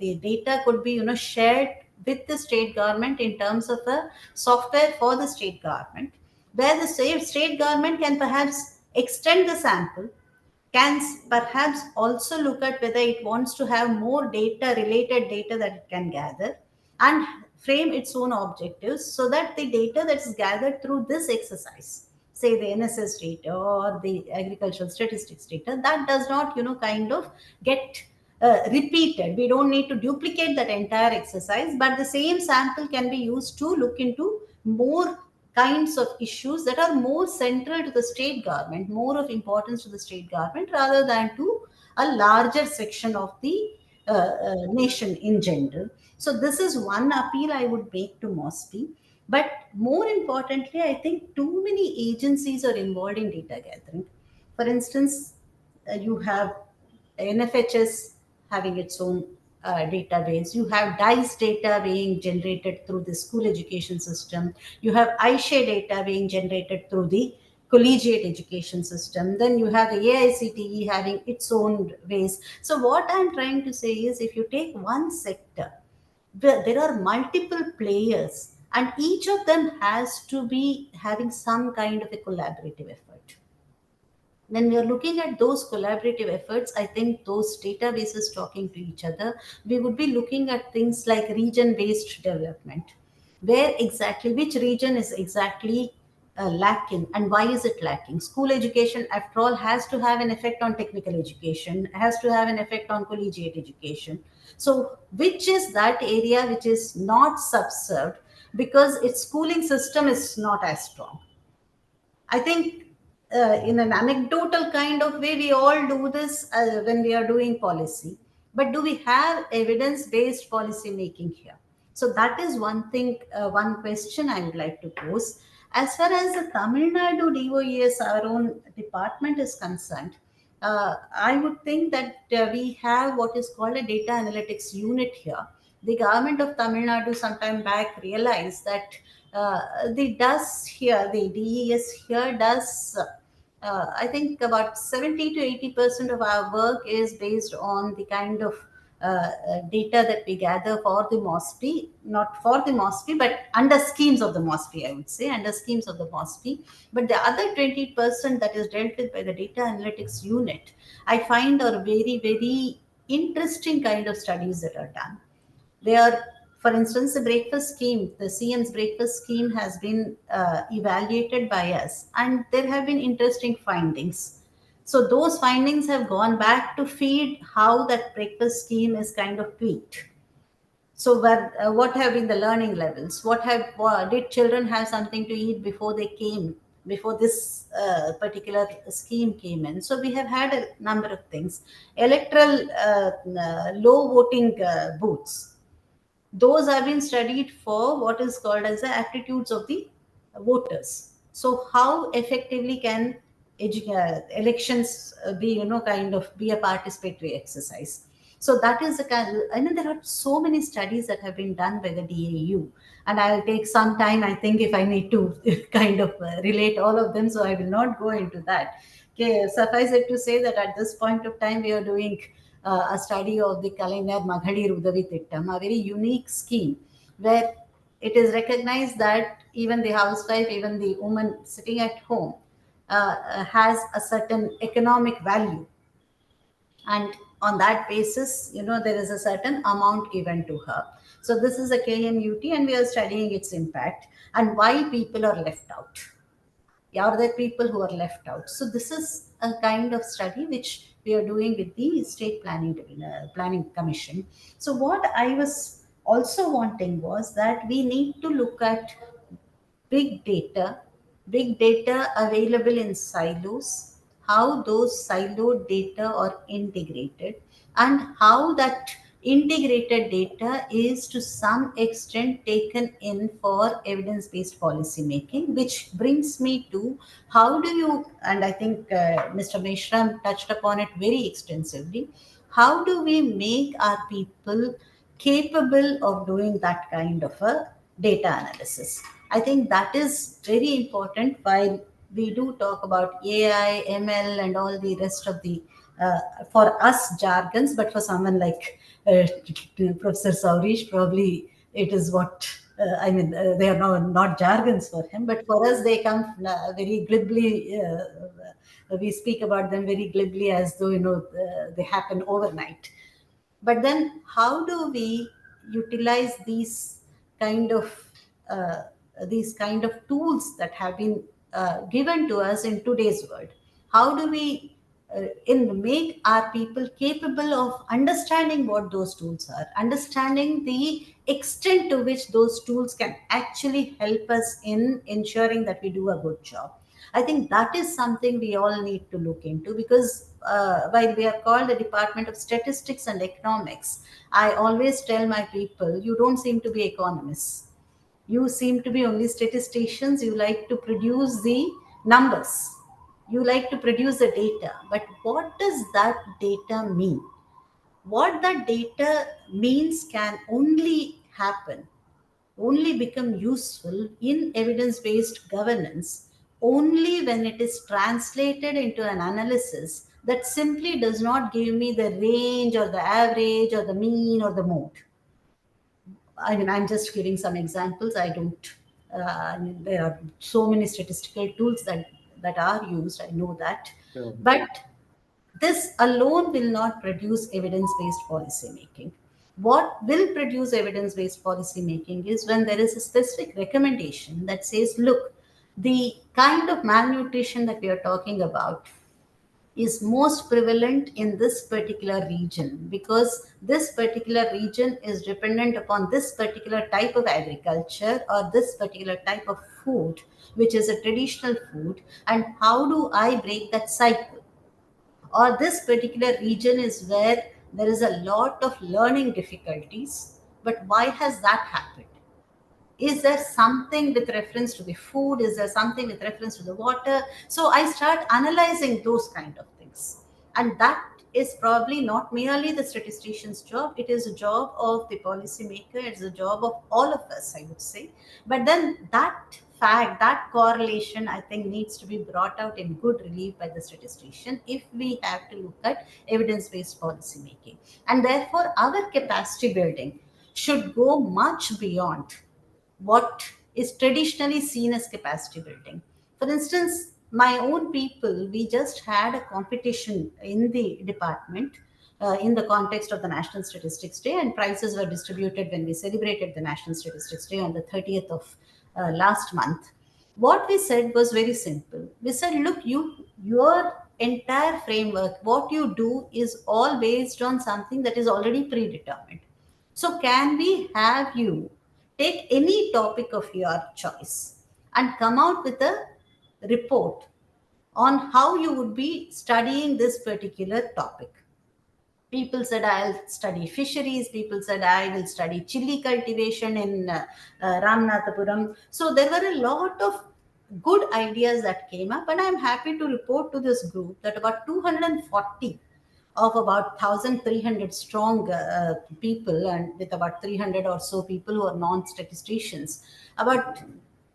the data could be shared with the state government in terms of a software for the state government, where the state government can perhaps extend the sample, can perhaps also look at whether it wants to have more data, related data that it can gather, and frame its own objectives, so that the data that is gathered through this exercise, say the NSS data or the agricultural statistics data, that does not kind of get repeated. We don't need to duplicate that entire exercise, but the same sample can be used to look into more kinds of issues that are more central to the state government, more of importance to the state government, rather than to a larger section of the nation in general. So this is one appeal I would make to MoSPI. But more importantly, I think too many agencies are involved in data gathering. For instance, you have NFHS having its own database. You have DICE data being generated through the school education system. You have ISHE data being generated through the collegiate education system. Then you have the AICTE having its own ways. So what I'm trying to say is, if you take one sector, there are multiple players, and each of them has to be having some kind of a collaborative effort. When we are looking at those collaborative efforts, I think those databases talking to each other, we would be looking at things like region-based development. Where exactly, which region is exactly lacking, and why is it lacking? School education, after all, has to have an effect on technical education, has to have an effect on collegiate education. So which is that area which is not subserved because its schooling system is not as strong? I think in an anecdotal kind of way, we all do this when we are doing policy. But do we have evidence-based policy making here? So that is one thing, one question I would like to pose. As far as the Tamil Nadu DOES, our own department, is concerned, I would think that we have what is called a data analytics unit here. The government of Tamil Nadu sometime back realized that the DES here does, I think about 70 to 80% of our work is based on the kind of data that we gather for the MoSPI, not for the MoSPI, but under schemes of the MoSPI, I would say, under schemes of the MoSPI. But the other 20% that is dealt with by the data analytics unit, I find are very, very interesting kind of studies that are done. They are, for instance, the breakfast scheme, the CM's breakfast scheme has been evaluated by us, and there have been interesting findings. So those findings have gone back to feed how that breakfast scheme is kind of tweaked. So what have been the learning levels? Did children have something to eat before they came, before this particular scheme came in? So we have had a number of things. Electoral low voting booths. Those have been studied for what is called as the aptitudes of the voters. So how effectively can elections be, kind of be a participatory exercise? So that is the kind. I mean, there are so many studies that have been done by the DAU, and I'll take some time, I think, if I need to kind of relate all of them. So I will not go into that. Okay, suffice it to say that at this point of time, we are doing a study of the Kalaignar Maghadir Udavi Tittam, a very unique scheme where it is recognized that even the housewife, even the woman sitting at home, has a certain economic value. And on that basis, there is a certain amount given to her. So this is a KMUT, and we are studying its impact and why people are left out. Are there people who are left out? So this is a kind of study which we are doing with the State Planning Commission. So what I was also wanting was that we need to look at big data available in silos, how those siloed data are integrated, and how that integrated data is to some extent taken in for evidence-based policy making, which brings me to how do you, and I think Mr. Meshram touched upon it very extensively, how do we make our people capable of doing that kind of a data analysis? I think that is very important while we do talk about AI, ML, and all the rest of the, for us, jargons, but for someone like Professor Saurish, probably it is what, they are not jargons for him, but for us, they come very glibly. We speak about them very glibly as though, they happen overnight. But then how do we utilize kind of uh, these kind of tools that have been given to us in today's world? How do we make our people capable of understanding what those tools are, understanding the extent to which those tools can actually help us in ensuring that we do a good job? I think that is something we all need to look into, because while we are called the Department of Statistics and Economics, I always tell my people, you don't seem to be economists. You seem to be only statisticians. You like to produce the numbers. You like to produce the data. But what does that data mean? What that data means can only happen, only become useful in evidence-based governance only when it is translated into an analysis that simply does not give me the range or the average or the mean or the mode. I mean, I'm just giving some examples. I don't, there are so many statistical tools that are used. I know that. Sure. But this alone will not produce evidence-based policy making. What will produce evidence-based policy making is when there is a specific recommendation that says, look, the kind of malnutrition that we are talking about is most prevalent in this particular region, because this particular region is dependent upon this particular type of agriculture or this particular type of food, which is a traditional food. And how do I break that cycle? Or this particular region is where there is a lot of learning difficulties, but why has that happened? Is there something with reference to the food? Is there something with reference to the water? So I start analyzing those kind of things. And that is probably not merely the statistician's job. It is a job of the policymaker. It's a job of all of us, I would say. But then that fact, that correlation, I think needs to be brought out in good relief by the statistician if we have to look at evidence-based policy making. And therefore, our capacity building should go much beyond what is traditionally seen as capacity building. For instance, my own people, we just had a competition in the department in the context of the National Statistics Day, and prizes were distributed when we celebrated the National Statistics Day on the 30th of last month. What we said was very simple. We said, look, your entire framework, what you do is all based on something that is already predetermined. So can we have you take any topic of your choice and come out with a report on how you would be studying this particular topic? People said, I'll study fisheries. People said, I will study chili cultivation in Ramanathapuram. So there were a lot of good ideas that came up, and I'm happy to report to this group that about 240 of about 1,300 strong people, and with about 300 or so people who are non-statisticians, about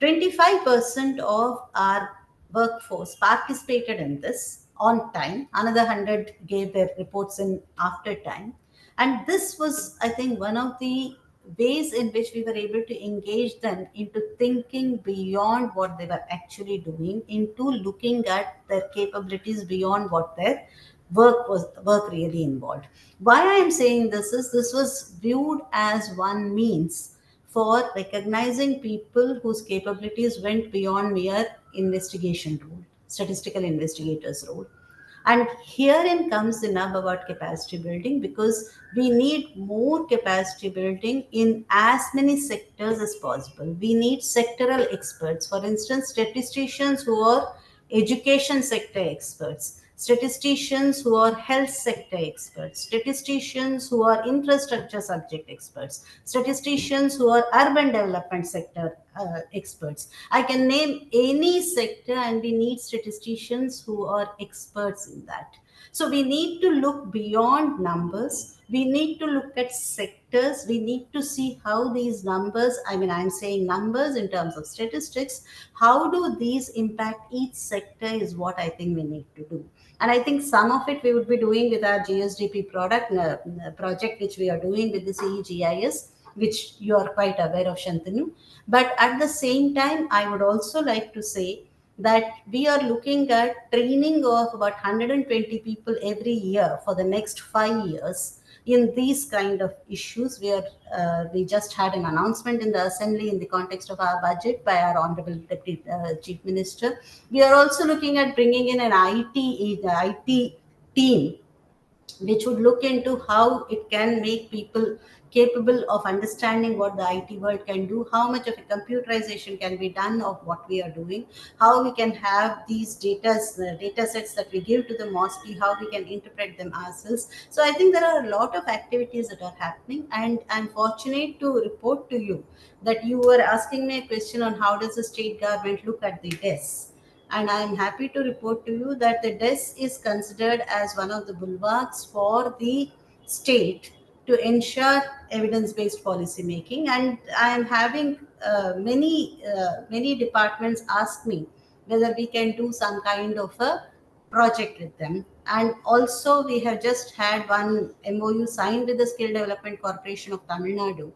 25% of our workforce participated in this on time. Another 100 gave their reports in after time. And this was, I think, one of the ways in which we were able to engage them into thinking beyond what they were actually doing, into looking at their capabilities beyond what their work really involved. Why I am saying this is, this was viewed as one means for recognizing people whose capabilities went beyond mere investigation role, statistical investigators role. And herein comes the nub about capacity building, because we need more capacity building in as many sectors as possible. We need sectoral experts. For instance, statisticians who are education sector experts. statisticians who are health sector experts, statisticians who are infrastructure subject experts, statisticians who are urban development sector experts. I can name any sector and we need statisticians who are experts in that. So we need to look beyond numbers. We need to look at sectors. We need to see how these numbers, I mean, I'm saying numbers in terms of statistics, how do these impact each sector is what I think we need to do. And I think some of it we would be doing with our GSDP project, which we are doing with the CEGIS, which you are quite aware of, Shantanu. But at the same time, I would also like to say that we are looking at training of about 120 people every year for the next 5 years in these kind of issues. We just had an announcement in the assembly in the context of our budget by our honorable deputy chief minister. We are also looking at bringing in an IT team which would look into how it can make people capable of understanding what the IT world can do, how much of a computerization can be done of what we are doing, how we can have these data sets that we give to the MoSPI, how we can interpret them ourselves. So I think there are a lot of activities that are happening, and I'm fortunate to report to you that you were asking me a question on how does the state government look at the DES. And I am happy to report to you that the DES is considered as one of the bulwarks for the state to ensure evidence-based policy making. And I am having many departments ask me whether we can do some kind of a project with them. And also we have just had one MOU signed with the Skill Development Corporation of Tamil Nadu,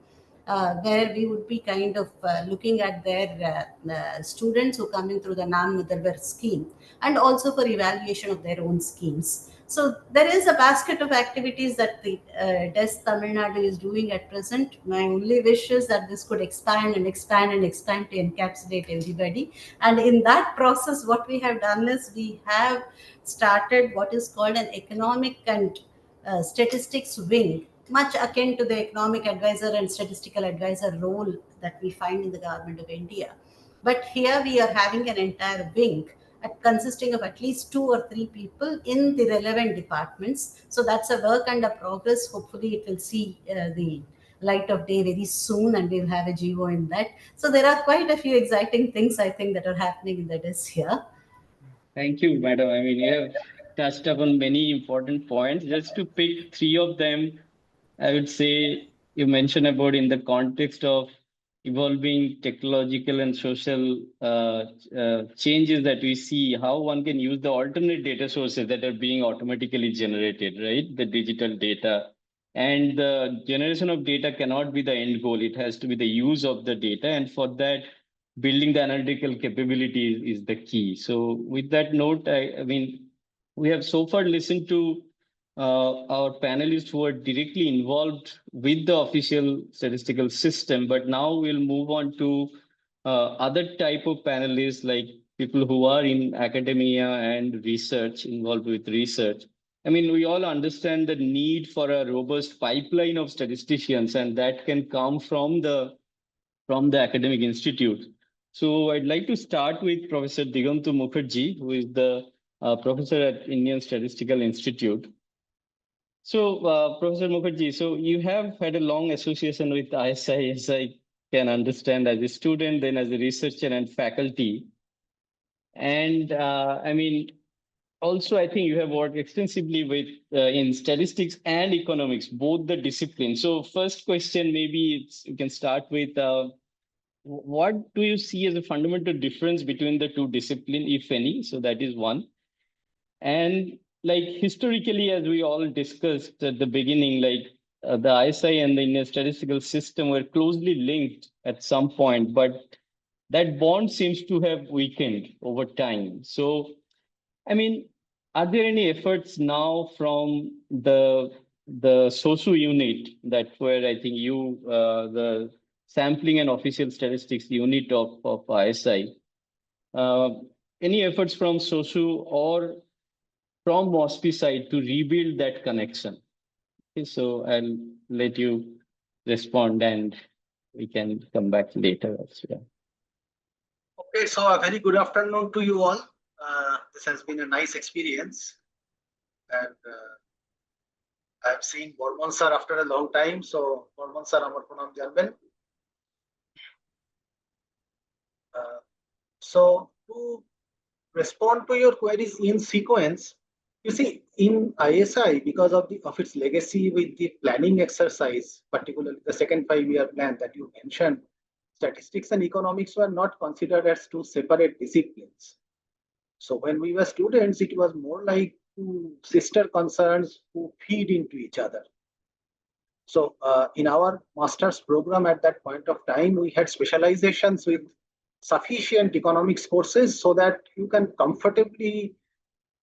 where we would be kind of looking at their students who come in through the NAM Mudalvar scheme, and also for evaluation of their own schemes. So there is a basket of activities that the DES Tamil Nadu is doing at present. My only wish is that this could expand and expand and expand to encapsulate everybody. And in that process, what we have done is we have started what is called an economic and statistics wing, much akin to the economic advisor and statistical advisor role that we find in the government of India. But here we are having an entire wing consisting of at least 2 or 3 people in the relevant departments. So that's a work under progress. Hopefully it will see the light of day very soon, and we'll have a GO in that. So there are quite a few exciting things I think that are happening in the DES here. Thank you, madam. I mean, you have touched upon many important points. Just to pick 3 of them, I would say you mentioned about in the context of evolving technological and social changes that we see, how one can use the alternate data sources that are being automatically generated, right? The digital data. And the generation of data cannot be the end goal. It has to be the use of the data. And for that, building the analytical capabilities is the key. So with that note, I mean, we have so far listened to our panelists who are directly involved with the official statistical system, but now we'll move on to other type of panelists, like people who are in academia and research, involved with research. I mean, we all understand the need for a robust pipeline of statisticians, and that can come from the academic institute. So I'd like to start with Professor Digamtu Mukherjee, who is the professor at Indian Statistical Institute. So, Professor Mukherjee, so you have had a long association with ISI, as I can understand, as a student, then as a researcher and faculty. And I mean, also, I think you have worked extensively with in statistics and economics, both the disciplines. So first question, maybe you can start with, what do you see as a fundamental difference between the 2 disciplines, if any? So that is one. And like historically, as we all discussed at the beginning, like the ISI and the Indian statistical system were closely linked at some point, but that bond seems to have weakened over time. So, I mean, are there any efforts now from the SOSU unit, that where I think you, the sampling and official statistics unit of ISI, any efforts from SOSU or from MoSPI side to rebuild that connection? Okay, so I'll let you respond and we can come back later as well. Okay, so a very good afternoon to you all. This has been a nice experience. and I'm seeing Bormon sir after a long time. So Bormon sir, amar pranam janben. So to respond to your queries in sequence, you see, in ISI, because of its legacy with the planning exercise, particularly the second 5-year plan that you mentioned, statistics and economics were not considered as two separate disciplines. So when we were students, it was more like two sister concerns who feed into each other. So in our master's program at that point of time, we had specializations with sufficient economics courses so that you can comfortably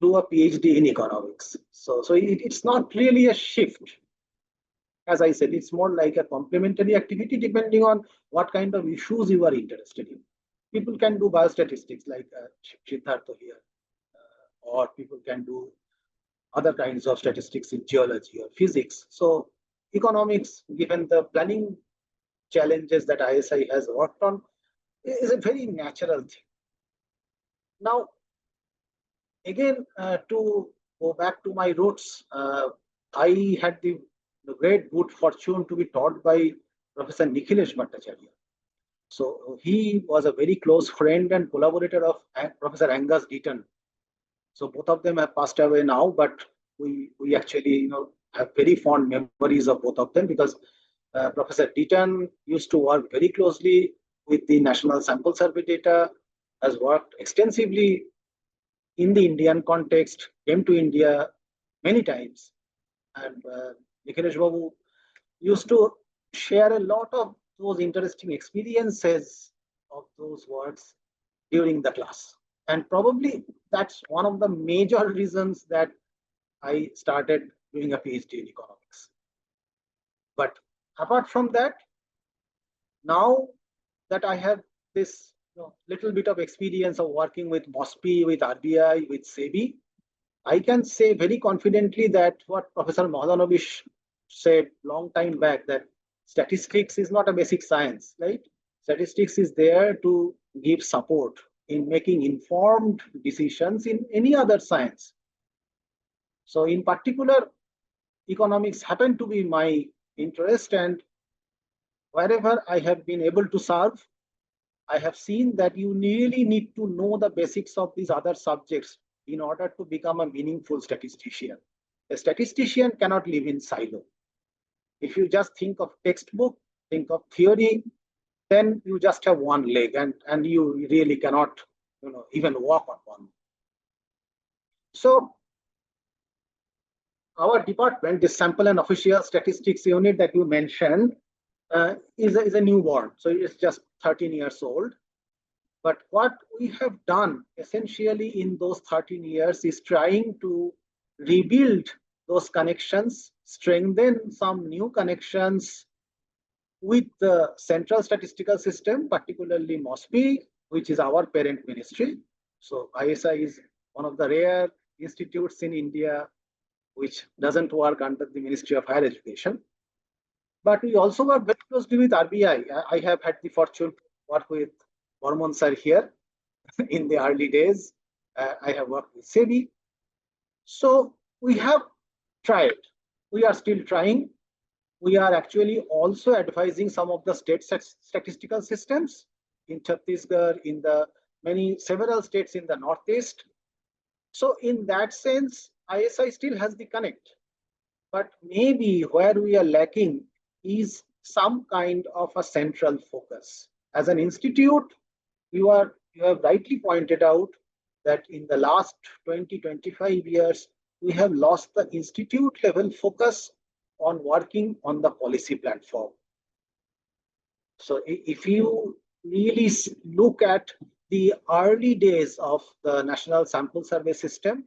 do a PhD in economics. So it's not really a shift. As I said, it's more like a complementary activity depending on what kind of issues you are interested in. People can do biostatistics like Siddhartha here, or people can do other kinds of statistics in geology or physics. So economics, given the planning challenges that ISI has worked on, is a very natural thing. Now, again, to go back to my roots, I had the great good fortune to be taught by Professor Nikhilesh Bhattacharya. So he was a very close friend and collaborator of Professor Angus Deaton. So both of them have passed away now, but we actually have very fond memories of both of them, because Professor Deaton used to work very closely with the National Sample Survey data, has worked extensively in the Indian context, came to India many times, and Nikhilesh Babu used to share a lot of those interesting experiences of those works during the class. And probably that's one of the major reasons that I started doing a PhD in economics. But apart from that, now that I have this little bit of experience of working with MoSPI, with RBI, with SEBI, I can say very confidently that what Professor Mahalanobis said long time back, that statistics is not a basic science, right? Statistics is there to give support in making informed decisions in any other science. So in particular, economics happened to be my interest, and wherever I have been able to serve, I have seen that you really need to know the basics of these other subjects in order to become a meaningful statistician. A statistician cannot live in silo. If you just think of textbook, think of theory, then you just have one leg, and you really cannot even walk on one. So our department, the Sample and Official Statistics Unit that you mentioned, is a newborn. So it's just 13 years old. But what we have done essentially in those 13 years is trying to rebuild those connections, strengthen some new connections with the central statistical system, particularly MoSPI, which is our parent ministry. So ISI is one of the rare institutes in India which doesn't work under the Ministry of Higher Education. But we also work very closely with RBI. I have had the fortune to work with Bormon sir here in the early days. I have worked with SEBI. So we have tried. We are still trying. We are actually also advising some of the state statistical systems in Chhattisgarh, in the several states in the Northeast. So in that sense, ISI still has the connect. But maybe where we are lacking is some kind of a central focus. As an institute, you have rightly pointed out that in the last 20-25 years, we have lost the institute level focus on working on the policy platform. So if you really look at the early days of the National Sample Survey System,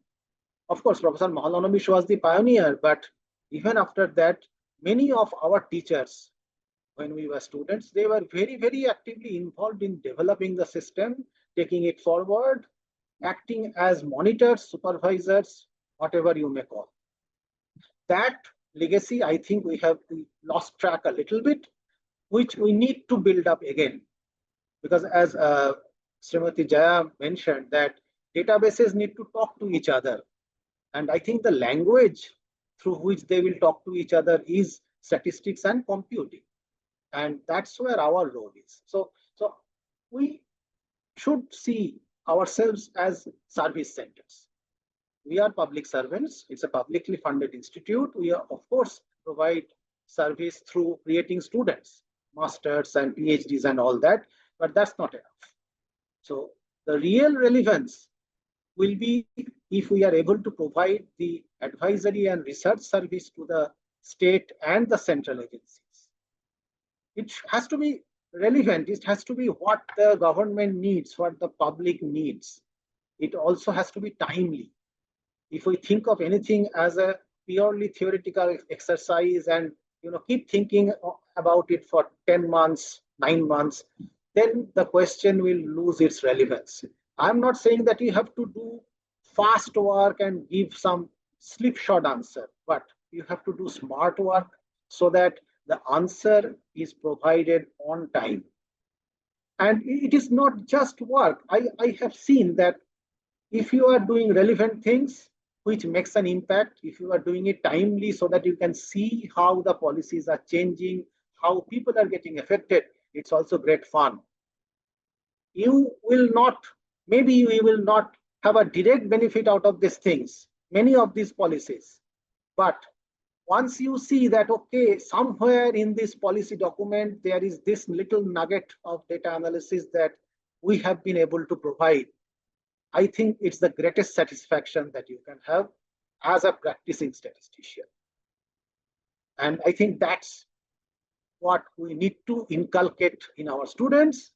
of course, Professor Mahalanobis was the pioneer, but even after that, many of our teachers, when we were students, they were very, very actively involved in developing the system, taking it forward, acting as monitors, supervisors, whatever you may call. That legacy, I think we have lost track a little bit, which we need to build up again. Because as Srimati Jaya mentioned, that databases need to talk to each other. And I think the language through which they will talk to each other is statistics and computing. And that's where our role is. So we should see ourselves as service centers. We are public servants. It's a publicly funded institute. We are, of course, provide service through creating students, masters and PhDs and all that, but that's not enough. So the real relevance will be if we are able to provide the advisory and research service to the state and the central agencies. It has to be relevant. It has to be what the government needs, what the public needs. It also has to be timely. If we think of anything as a purely theoretical exercise and keep thinking about it for 10 months, 9 months, then the question will lose its relevance. I'm not saying that you have to do fast work and give some slipshod answer, but you have to do smart work so that the answer is provided on time. And it is not just work. I have seen that if you are doing relevant things, which makes an impact, if you are doing it timely so that you can see how the policies are changing, how people are getting affected, it's also great fun. You will not, maybe you will not have a direct benefit out of these things, many of these policies. But once you see that, okay, somewhere in this policy document, there is this little nugget of data analysis that we have been able to provide, I think it's the greatest satisfaction that you can have as a practicing statistician. And I think that's what we need to inculcate in our students.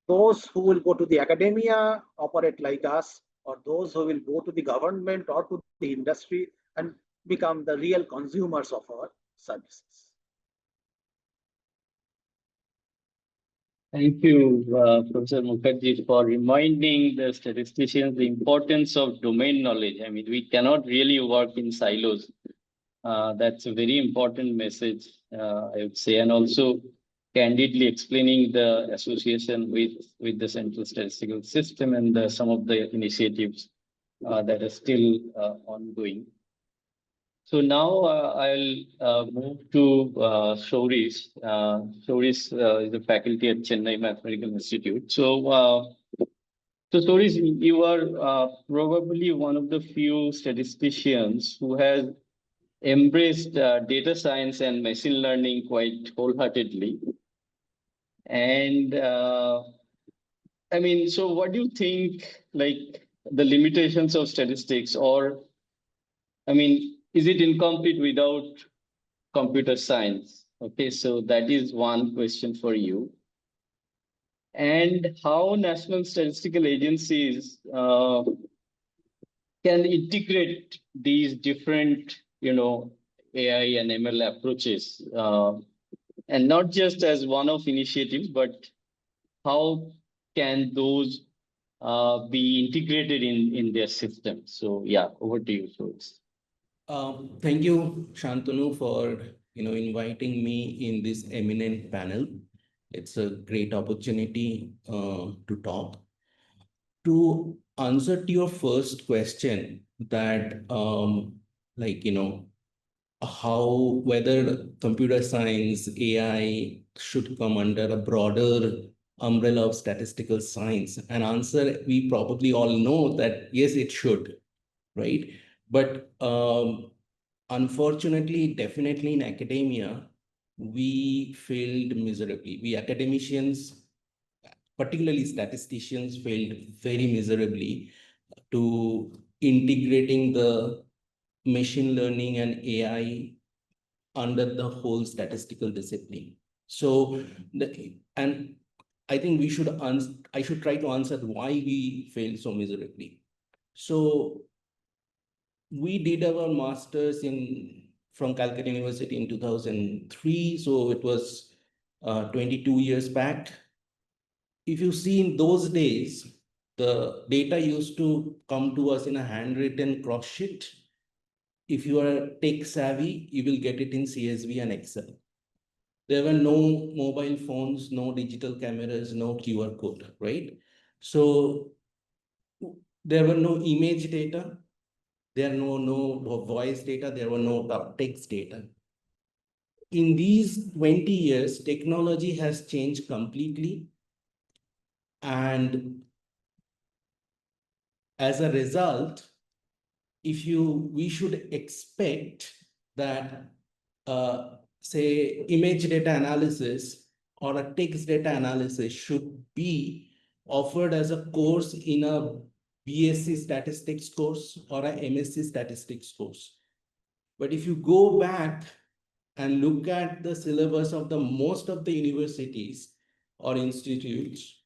Those who will go to the academia, operate like us, or those who will go to the government or to the industry and become the real consumers of our services. Thank you, Professor Mukherjee, for reminding the statisticians the importance of domain knowledge. I mean, we cannot really work in silos. That's a very important message, I would say, and also candidly explaining the association with the central statistical system and some of the initiatives that are still ongoing. So now I'll move to Shouris. Shouris is a faculty at Chennai Mathematical Institute. So Shouris, you are probably one of the few statisticians who has embraced data science and machine learning quite wholeheartedly. And I mean, so what do you think, like the limitations of statistics, or I mean, is it incomplete without computer science? Okay, so that is one question for you. And how national statistical agencies can integrate these different, AI and ML approaches, and not just as one-off initiatives, but how can those be integrated in their system? So yeah, over to you, folks. Thank you, Shantanu, for inviting me in this eminent panel. It's a great opportunity to talk. To answer to your first question, that whether computer science, AI should come under a broader umbrella of statistical science, an answer we probably all know that yes, it should, right? But unfortunately, definitely in academia, we failed miserably. We academicians, particularly statisticians, failed very miserably to integrating the machine learning and AI under the whole statistical discipline. So, and I think I should try to answer why we failed so miserably. So we did our master's from Calcutta University in 2003. So it was 22 years back. If you see in those days, the data used to come to us in a handwritten cross sheet. If you are tech savvy, you will get it in CSV and Excel. There were no mobile phones, no digital cameras, no QR code, right? So there were no image data. There are no voice data, there were no text data. In these 20 years, technology has changed completely. And as a result, we should expect that, say, image data analysis or a text data analysis should be offered as a course in a BSc statistics course or a MSc statistics course. But if you go back and look at the syllabus of the most of the universities or institutes,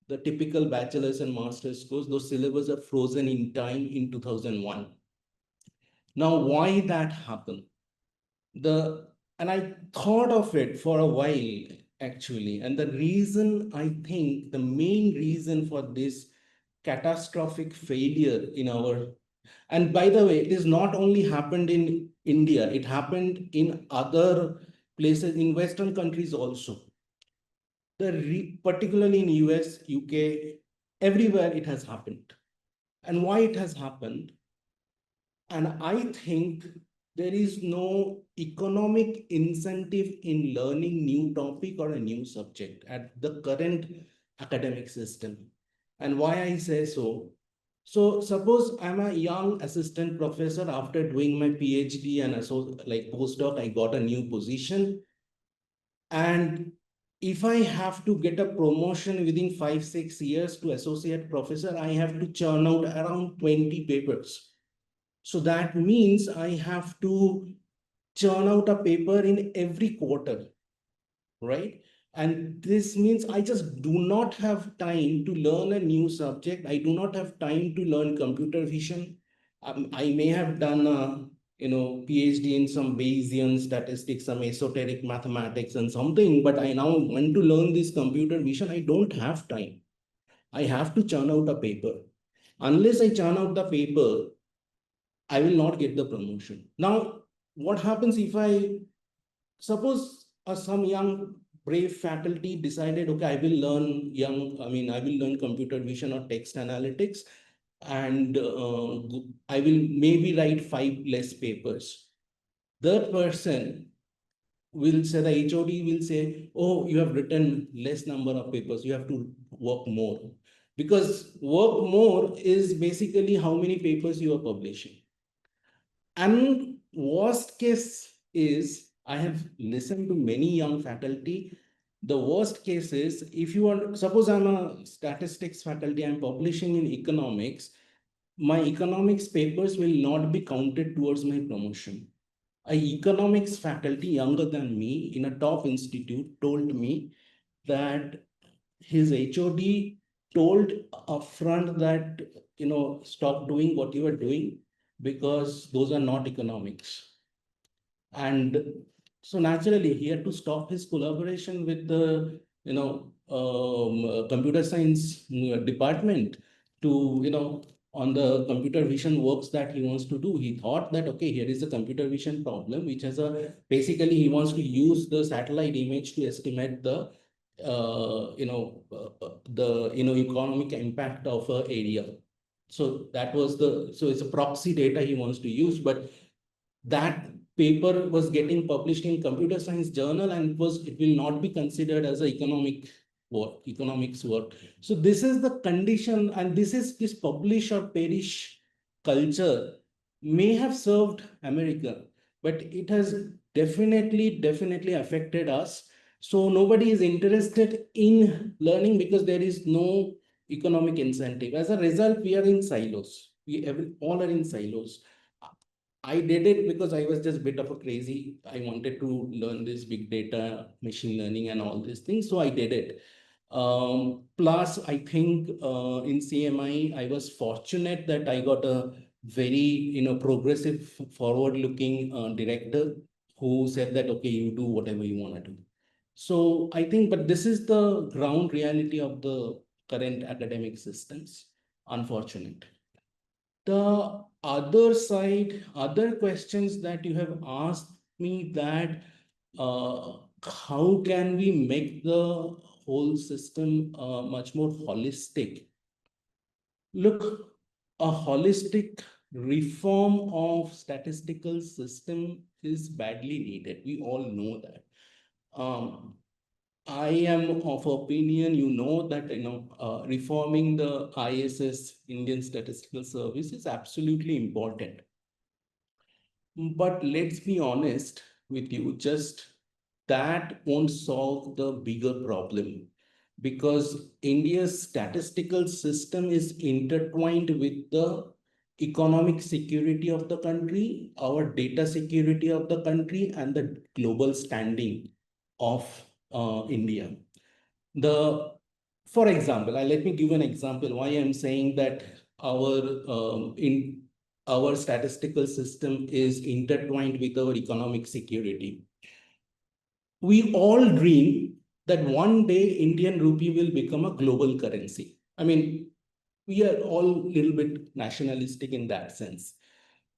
the typical bachelor's and master's course, those syllabus are frozen in time in 2001. Now, why that happened? And I thought of it for a while, actually. And the reason, I think, the main reason for this catastrophic failure in our, and by the way, it is not only happened in India, it happened in other places, in Western countries also. Particularly in US, UK, everywhere it has happened. And why it has happened? And I think there is no economic incentive in learning new topic or a new subject at the current academic system. And why I say so? So suppose I'm a young assistant professor after doing my PhD and like postdoc, I got a new position. And if I have to get a promotion within 5-6 years to associate professor, I have to churn out around 20 papers. So that means I have to churn out a paper in every quarter, right? And this means I just do not have time to learn a new subject. I do not have time to learn computer vision. I may have done a PhD in some Bayesian statistics, some esoteric mathematics and something, but I now want to learn this computer vision. I don't have time. I have to churn out a paper. Unless I churn out the paper, I will not get the promotion. Now, what happens if suppose some young brave faculty decided, okay, I will learn computer vision or text analytics, and I will maybe write 5 less papers. That person will say, the HOD will say, oh, you have written less number of papers, you have to work more. Because work more is basically how many papers you are publishing. And worst case is, I have listened to many young faculty. The worst case is, if you are, suppose I'm a statistics faculty, I'm publishing in economics, my economics papers will not be counted towards my promotion. An economics faculty younger than me in a top institute told me that his HOD told upfront that, stop doing what you are doing, because those are not economics. And so naturally, he had to stop his collaboration with the, computer science department to, on the computer vision works that he wants to do. He thought that, okay, here is a computer vision problem, which has basically he wants to use the satellite image to estimate the, economic impact of an area. So that was so it's a proxy data he wants to use, but that paper was getting published in computer science journal, and it will not be considered as an economics work. So this is the condition, and this publish or perish culture may have served America, but it has definitely affected us. So nobody is interested in learning because there is no economic incentive. As a result, we are in silos. All are in silos. I did it because I was just a bit of a crazy. I wanted to learn this big data, machine learning, and all these things. So I did it. Plus, I think in CMI, I was fortunate that I got a very progressive, forward-looking director who said that, okay, you do whatever you want to do. So I think, but this is the ground reality of the current academic systems, unfortunate. The other side, other questions that you have asked me, that how can we make the whole system much more holistic? Look, a holistic reform of statistical system is badly needed. We all know that. I am of opinion, that reforming the ISS, Indian Statistical Service, is absolutely important. But let's be honest with you, just that won't solve the bigger problem, because India's statistical system is intertwined with the economic security of the country, our data security of the country, and the global standing of India. For example, let me give an example why I'm saying that our statistical system is intertwined with our economic security. We all dream that one day Indian rupee will become a global currency. I mean, we are all a little bit nationalistic in that sense.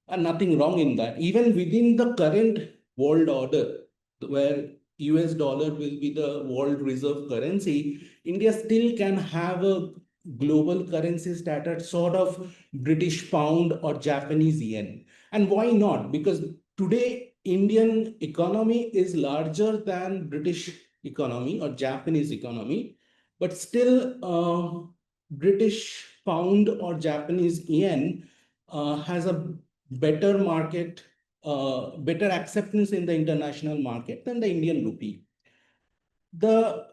And nothing wrong in that. Even within the current world order, where US dollar will be the world reserve currency, India still can have a global currency status, sort of British pound or Japanese yen. And why not? Because today, Indian economy is larger than British economy or Japanese economy, but still British pound or Japanese yen has a better market, better acceptance in the international market than the Indian rupee. The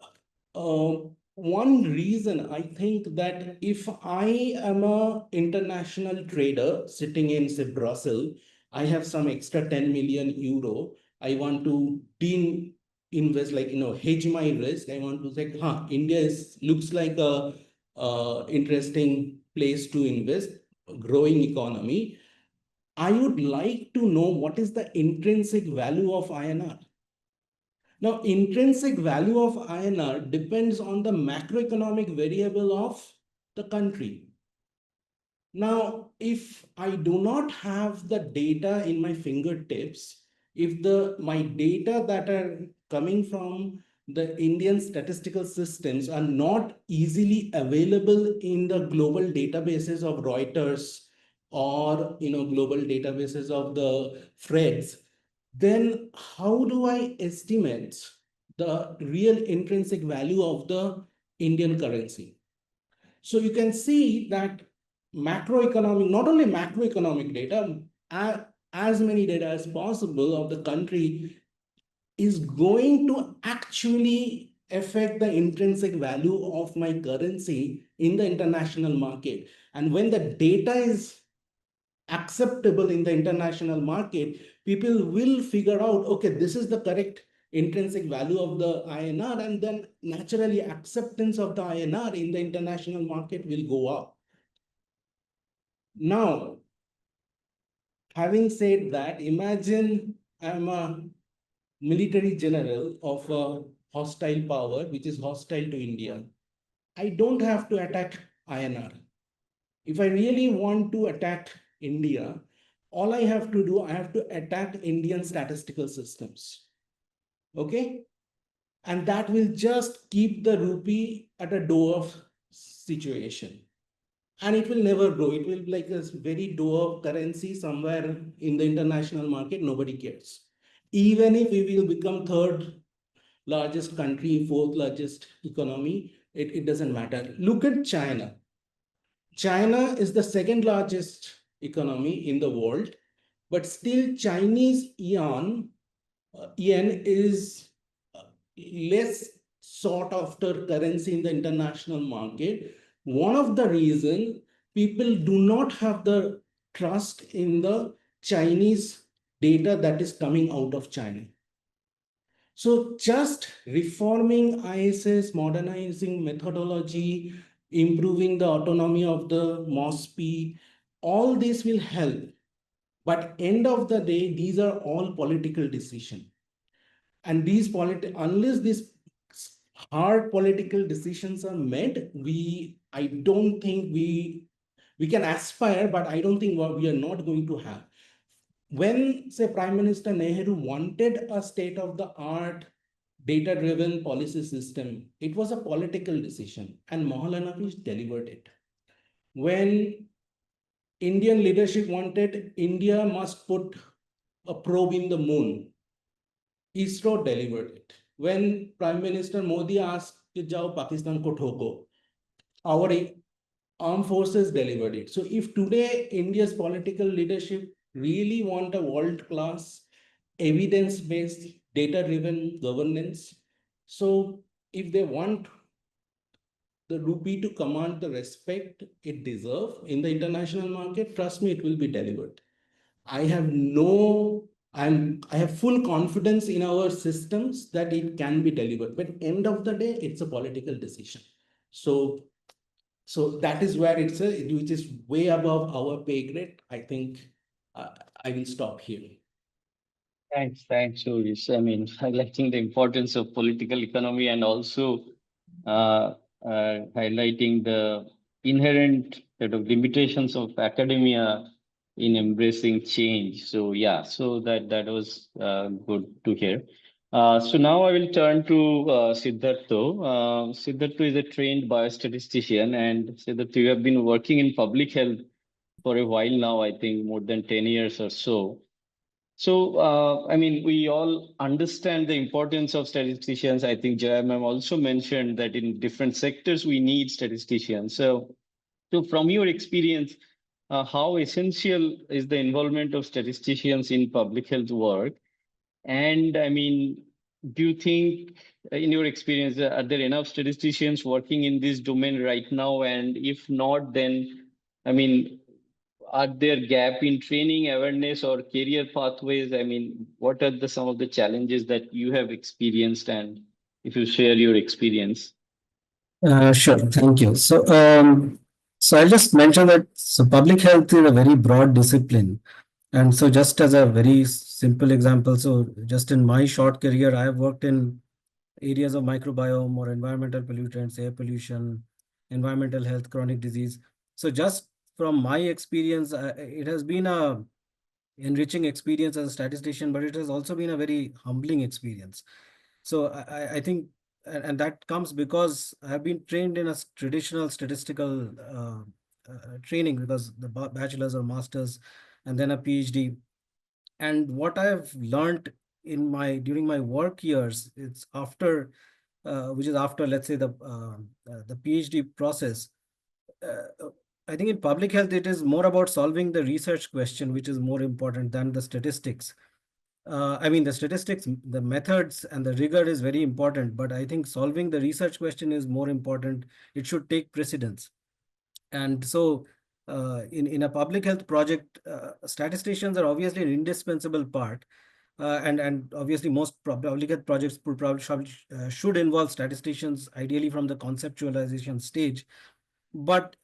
one reason I think that if I am a international trader sitting in, say, Brussels, I have some extra 10 million euro. I want to invest, like, hedge my risk. I want to say, India looks like a interesting place to invest, growing economy. I would like to know what is the intrinsic value of INR. Now, intrinsic value of INR depends on the macroeconomic variable of the country. Now, if I do not have the data in my fingertips, if my data that are coming from the Indian statistical systems are not easily available in the global databases of Reuters or global databases of the Freds, then how do I estimate the real intrinsic value of the Indian currency? So you can see that macroeconomic, not only macroeconomic data, as many data as possible of the country is going to actually affect the intrinsic value of my currency in the international market. And when the data is acceptable in the international market, people will figure out, okay, this is the correct intrinsic value of the INR, and then naturally acceptance of the INR in the international market will go up. Now, having said that, imagine I'm a military general of a hostile power, which is hostile to India. I don't have to attack INR. If I really want to attack India, all I have to do, I have to attack Indian statistical systems. Okay? And that will just keep the rupee at a dwarf situation. And it will never grow. It will be like a very dwarf currency somewhere in the international market. Nobody cares. Even if we will become third largest country, fourth largest economy, it doesn't matter. Look at China. China is the second largest economy in the world, but still Chinese yen is less sought after currency in the international market. One of the reasons people do not have the trust in the Chinese data that is coming out of China. So just reforming ISS, modernizing methodology, improving the autonomy of the MoSPI, all this will help. But end of the day, these are all political decisions. And unless these hard political decisions are made, I don't think we can aspire, but I don't think what we are not going to have. When, say, Prime Minister Nehru wanted a state-of-the-art data-driven policy system, it was a political decision, and Mohanlal Nabis delivered it. When Indian leadership wanted India must put a probe in the moon. ISRO delivered it. When Prime Minister Modi asked, "Jao Pakistan ko thoko," our armed forces delivered it. So if today India's political leadership really want a world-class, evidence-based, data-driven governance, so if they want the rupee to command the respect it deserves in the international market, trust me, it will be delivered. I have full confidence in our systems that it can be delivered. But end of the day, it's a political decision. So that is where which is way above our pay grade. I think I will stop here. Thanks, Urish. I mean, highlighting the importance of political economy and also highlighting the inherent sort of limitations of academia in embracing change. So yeah, so that was good to hear. So now I will turn to Siddhartha. Siddhartha is a trained biostatistician, and Siddhartha, you have been working in public health for a while now, I think more than 10 years or so. So, I mean, we all understand the importance of statisticians. I think Jaya ma'am also mentioned that in different sectors, we need statisticians. So from your experience, how essential is the involvement of statisticians in public health work? And I mean, do you think, in your experience, are there enough statisticians working in this domain right now? And if not, then, I mean, are there gap in training, awareness, or career pathways? I mean, what are some of the challenges that you have experienced, and if you share your experience? Sure, thank you. So I'll just mention that public health is a very broad discipline. And so just as a very simple example, so just in my short career, I have worked in areas of microbiome or environmental pollutants, air pollution, environmental health, chronic disease. So just from my experience, it has been a enriching experience as a statistician, but it has also been a very humbling experience. So I think, and that comes because I have been trained in a traditional statistical training, because the bachelor's or master's and then a PhD. And what I have learned during my work years, it's after, which is after, let's say, the PhD process. I think in public health, it is more about solving the research question, which is more important than the statistics. I mean, the statistics, the methods and the rigor is very important, but I think solving the research question is more important. It should take precedence. And so in a public health project, statisticians are obviously an indispensable part. And obviously most public health projects should involve statisticians, ideally from the conceptualization stage. But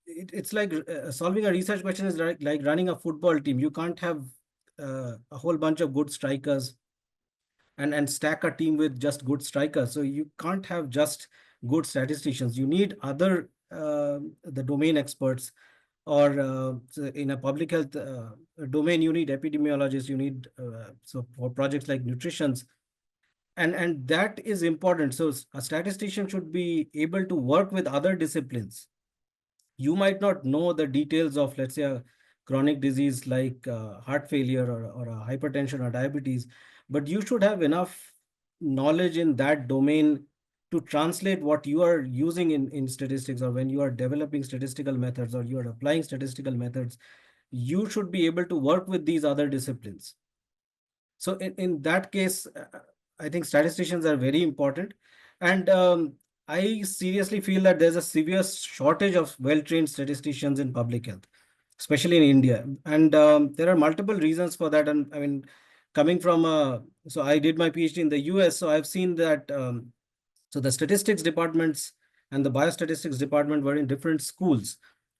it's like solving a research question is like running a football team. You can't have a whole bunch of good strikers and stack a team with just good strikers. So you can't have just good statisticians. You need other the domain experts, or in a public health domain, you need epidemiologists. You need so for projects like nutritions, and that is important. So a statistician should be able to work with other disciplines. You might not know the details of, let's say, a chronic disease like heart failure or hypertension or diabetes, but you should have enough knowledge in that domain to translate what you are using in statistics, or when you are developing statistical methods or you are applying statistical methods, you should be able to work with these other disciplines. So in that case, I think statisticians are very important. And I seriously feel that there's a severe shortage of well-trained statisticians in public health, especially in India. And there are multiple reasons for that. And I mean, coming from, so I did my PhD in the US, so I've seen that, so the statistics departments and the biostatistics department were in different schools.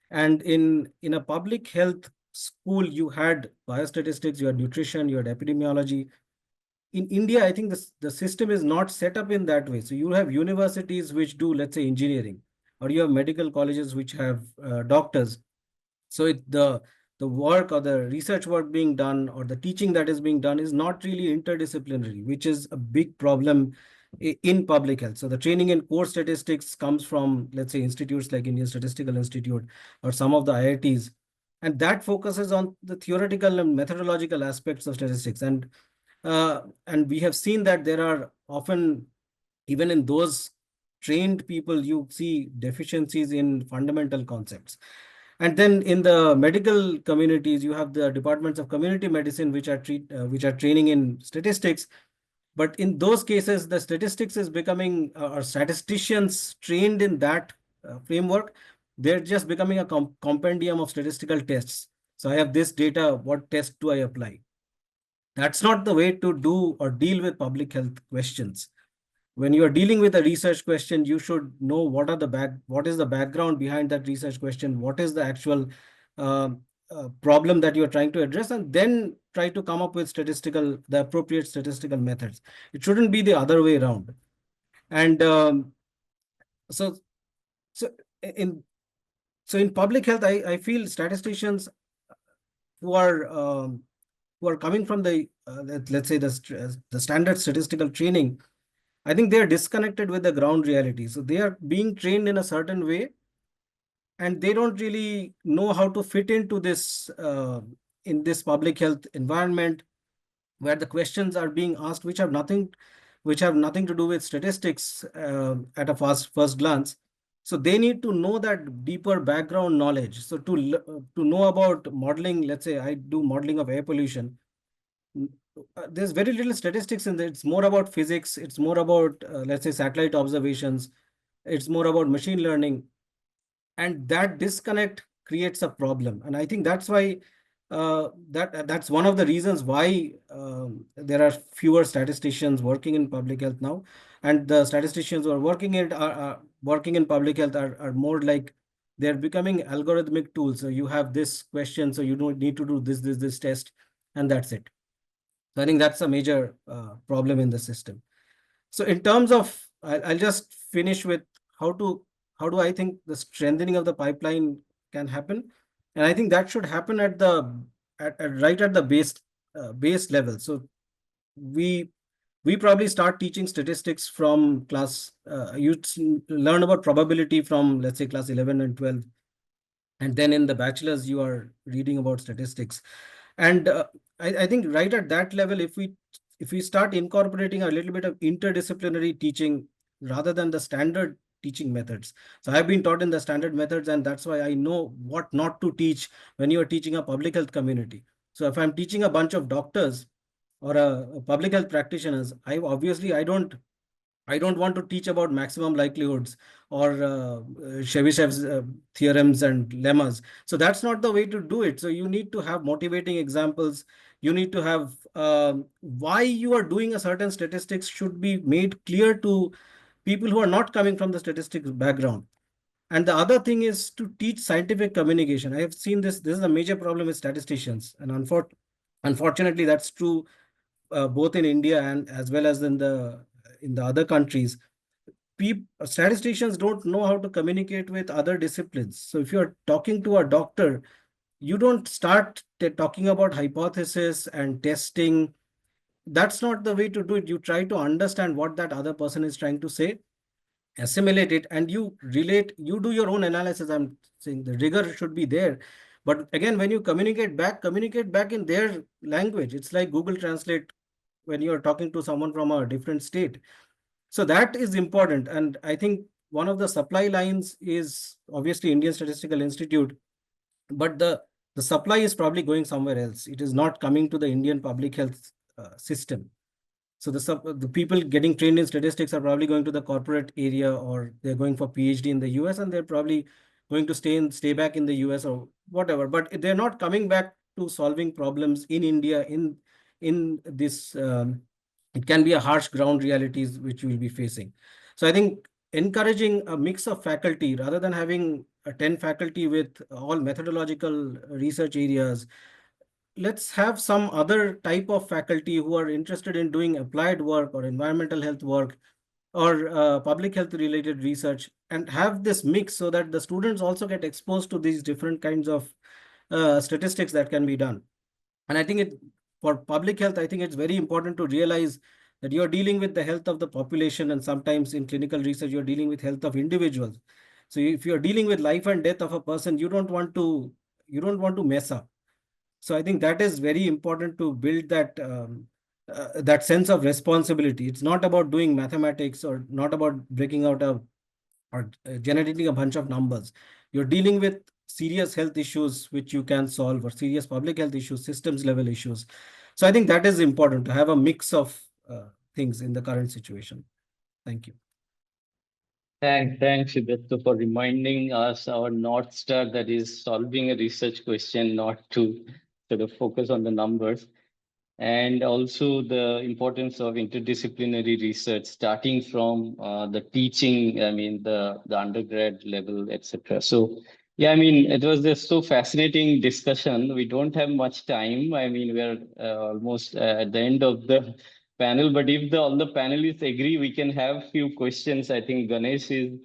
And in a public health school, you had biostatistics, you had nutrition, you had epidemiology. In India, I think the system is not set up in that way. So you have universities which do, let's say, engineering, or you have medical colleges which have doctors. So the work or the research work being done or the teaching that is being done is not really interdisciplinary, which is a big problem in public health. So the training in core statistics comes from, let's say, institutes like Indian Statistical Institute or some of the IITs. And that focuses on the theoretical and methodological aspects of statistics. And we have seen that there are often, even in those trained people, you see deficiencies in fundamental concepts. And then in the medical communities, you have the departments of community medicine, which are training in statistics. But in those cases, the statistics is becoming, or statisticians trained in that framework, they're just becoming a compendium of statistical tests. So I have this data, what test do I apply? That's not the way to do or deal with public health questions. When you are dealing with a research question, you should know what is the background behind that research question, what is the actual problem that you are trying to address, and then try to come up with the appropriate statistical methods. It shouldn't be the other way around. And so in public health, I feel statisticians who are coming from the let's say the standard statistical training, I think they are disconnected with the ground reality. So they are being trained in a certain way, and they don't really know how to fit into this in this public health environment, where the questions are being asked which have nothing to do with statistics at a first glance. So they need to know that deeper background knowledge. So to know about modeling, let's say I do modeling of air pollution. There's very little statistics in there. It's more about physics. It's more about, let's say, satellite observations. It's more about machine learning. And that disconnect creates a problem. And I think that's why that's one of the reasons why there are fewer statisticians working in public health now. And the statisticians who are working in public health are more like they're becoming algorithmic tools. So you have this question, so you don't need to do this test, and that's it. So I think that's a major problem in the system. So in terms of, I'll just finish with how do I think the strengthening of the pipeline can happen, and I think that should happen at right at the base level. So we probably start teaching statistics from class. You learn about probability from, let's say, class 11 and 12, and then in the bachelor's you are reading about statistics. And I think right at that level, if we start incorporating a little bit of interdisciplinary teaching rather than the standard teaching methods. So I've been taught in the standard methods, and that's why I know what not to teach when you are teaching a public health community. So if I'm teaching a bunch of doctors or a public health practitioners, I don't want to teach about maximum likelihoods or Chebyshev's theorems and lemmas. So that's not the way to do it. So you need to have motivating examples. You need to have why you are doing a certain statistics should be made clear to people who are not coming from the statistics background. And the other thing is to teach scientific communication. I have seen this. This is a major problem with statisticians. And unfortunately, that's true both in India and as well as in the other countries. Statisticians don't know how to communicate with other disciplines. So if you're talking to a doctor, you don't start talking about hypothesis and testing. That's not the way to do it. You try to understand what that other person is trying to say, assimilate it, and you do your own analysis. I'm saying the rigor should be there. But again, when you communicate back in their language. It's like Google Translate when you're talking to someone from a different state. So that is important. And I think one of the supply lines is obviously Indian Statistical Institute, but the supply is probably going somewhere else. It is not coming to the Indian public health system. So the people getting trained in statistics are probably going to the corporate area, or they're going for PhD in the US, and they're probably going to stay back in the US or whatever. But they're not coming back to solving problems in India in this. It can be a harsh ground realities which you will be facing. So I think encouraging a mix of faculty rather than having 10 faculty with all methodological research areas. Let's have some other type of faculty who are interested in doing applied work or environmental health work or public health related research, and have this mix so that the students also get exposed to these different kinds of statistics that can be done. And I think for public health, I think it's very important to realize that you're dealing with the health of the population, and sometimes in clinical research, you're dealing with health of individuals. So if you're dealing with life and death of a person, you don't want to mess up. So I think that is very important to build that sense of responsibility. It's not about doing mathematics or not about breaking out or generating a bunch of numbers. You're dealing with serious health issues which you can solve, or serious public health issues, systems level issues. So I think that is important, to have a mix of things in the current situation. Thank you. Thanks, Siddhartha, for reminding us our North Star, that is solving a research question, not to sort of focus on the numbers. And also the importance of interdisciplinary research, starting from the teaching, I mean, the undergrad level, etc. So, yeah, I mean, it was just so fascinating discussion. We don't have much time. I mean, we're almost at the end of the panel, but if all the panelists agree, we can have few questions. I think Ganesh is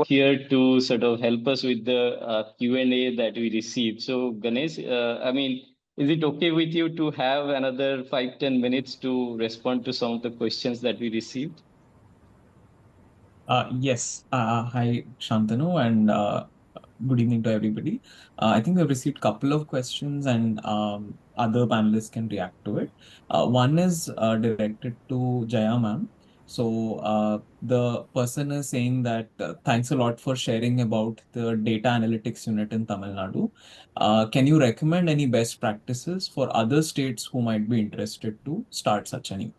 here to sort of help us with the Q&A that we received. So Ganesh, I mean, is it okay with you to have another 5-10 minutes to respond to some of the questions that we received? Yes. Hi, Shantanu, and good evening to everybody. I think we've received a couple of questions, and other panelists can react to it. One is directed to Jaya ma'am. So the person is saying that thanks a lot for sharing about the data analytics unit in Tamil Nadu. Can you recommend any best practices for other states who might be interested to start such an unit?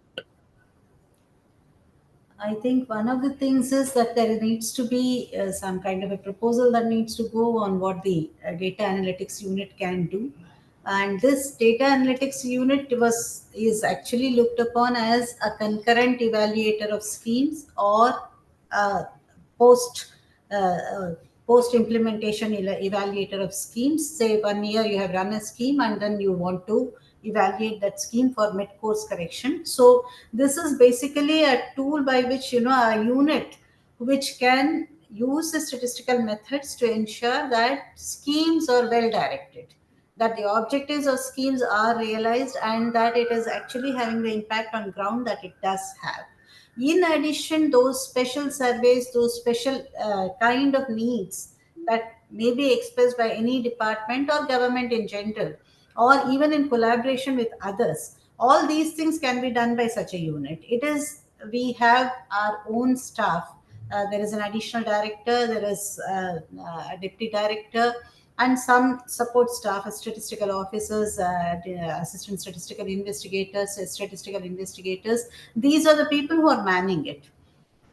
I think one of the things is that there needs to be some kind of a proposal that needs to go on what the data analytics unit can do. And this data analytics unit is actually looked upon as a concurrent evaluator of schemes, or post uh, uh, post implementation evaluator of schemes. Say 1 year you have run a scheme and then you want to evaluate that scheme for mid course correction. So this is basically a tool by which, a unit which can use the statistical methods to ensure that schemes are well directed, that the objectives of schemes are realized, and that it is actually having the impact on ground that it does have. In addition, those special surveys, those special kind of needs that may be expressed by any department or government in general, or even in collaboration with others, all these things can be done by such a unit. We have our own staff. There is an additional director, there is a deputy director, and some support staff as statistical officers, assistant statistical investigators, statistical investigators. These are the people who are manning it.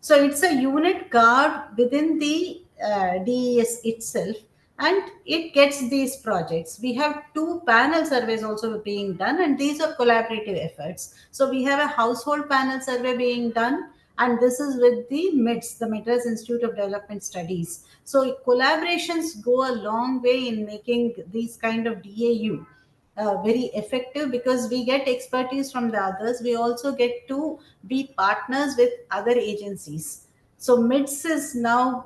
So it's a unit guard within the DES itself, and it gets these projects. We have 2 panel surveys also being done, and these are collaborative efforts. So we have a household panel survey being done, and this is with the MIDS, the Madras Institute of Development Studies. So collaborations go a long way in making these kind of DAU very effective, because we get expertise from the others. We also get to be partners with other agencies. So MIDS is now,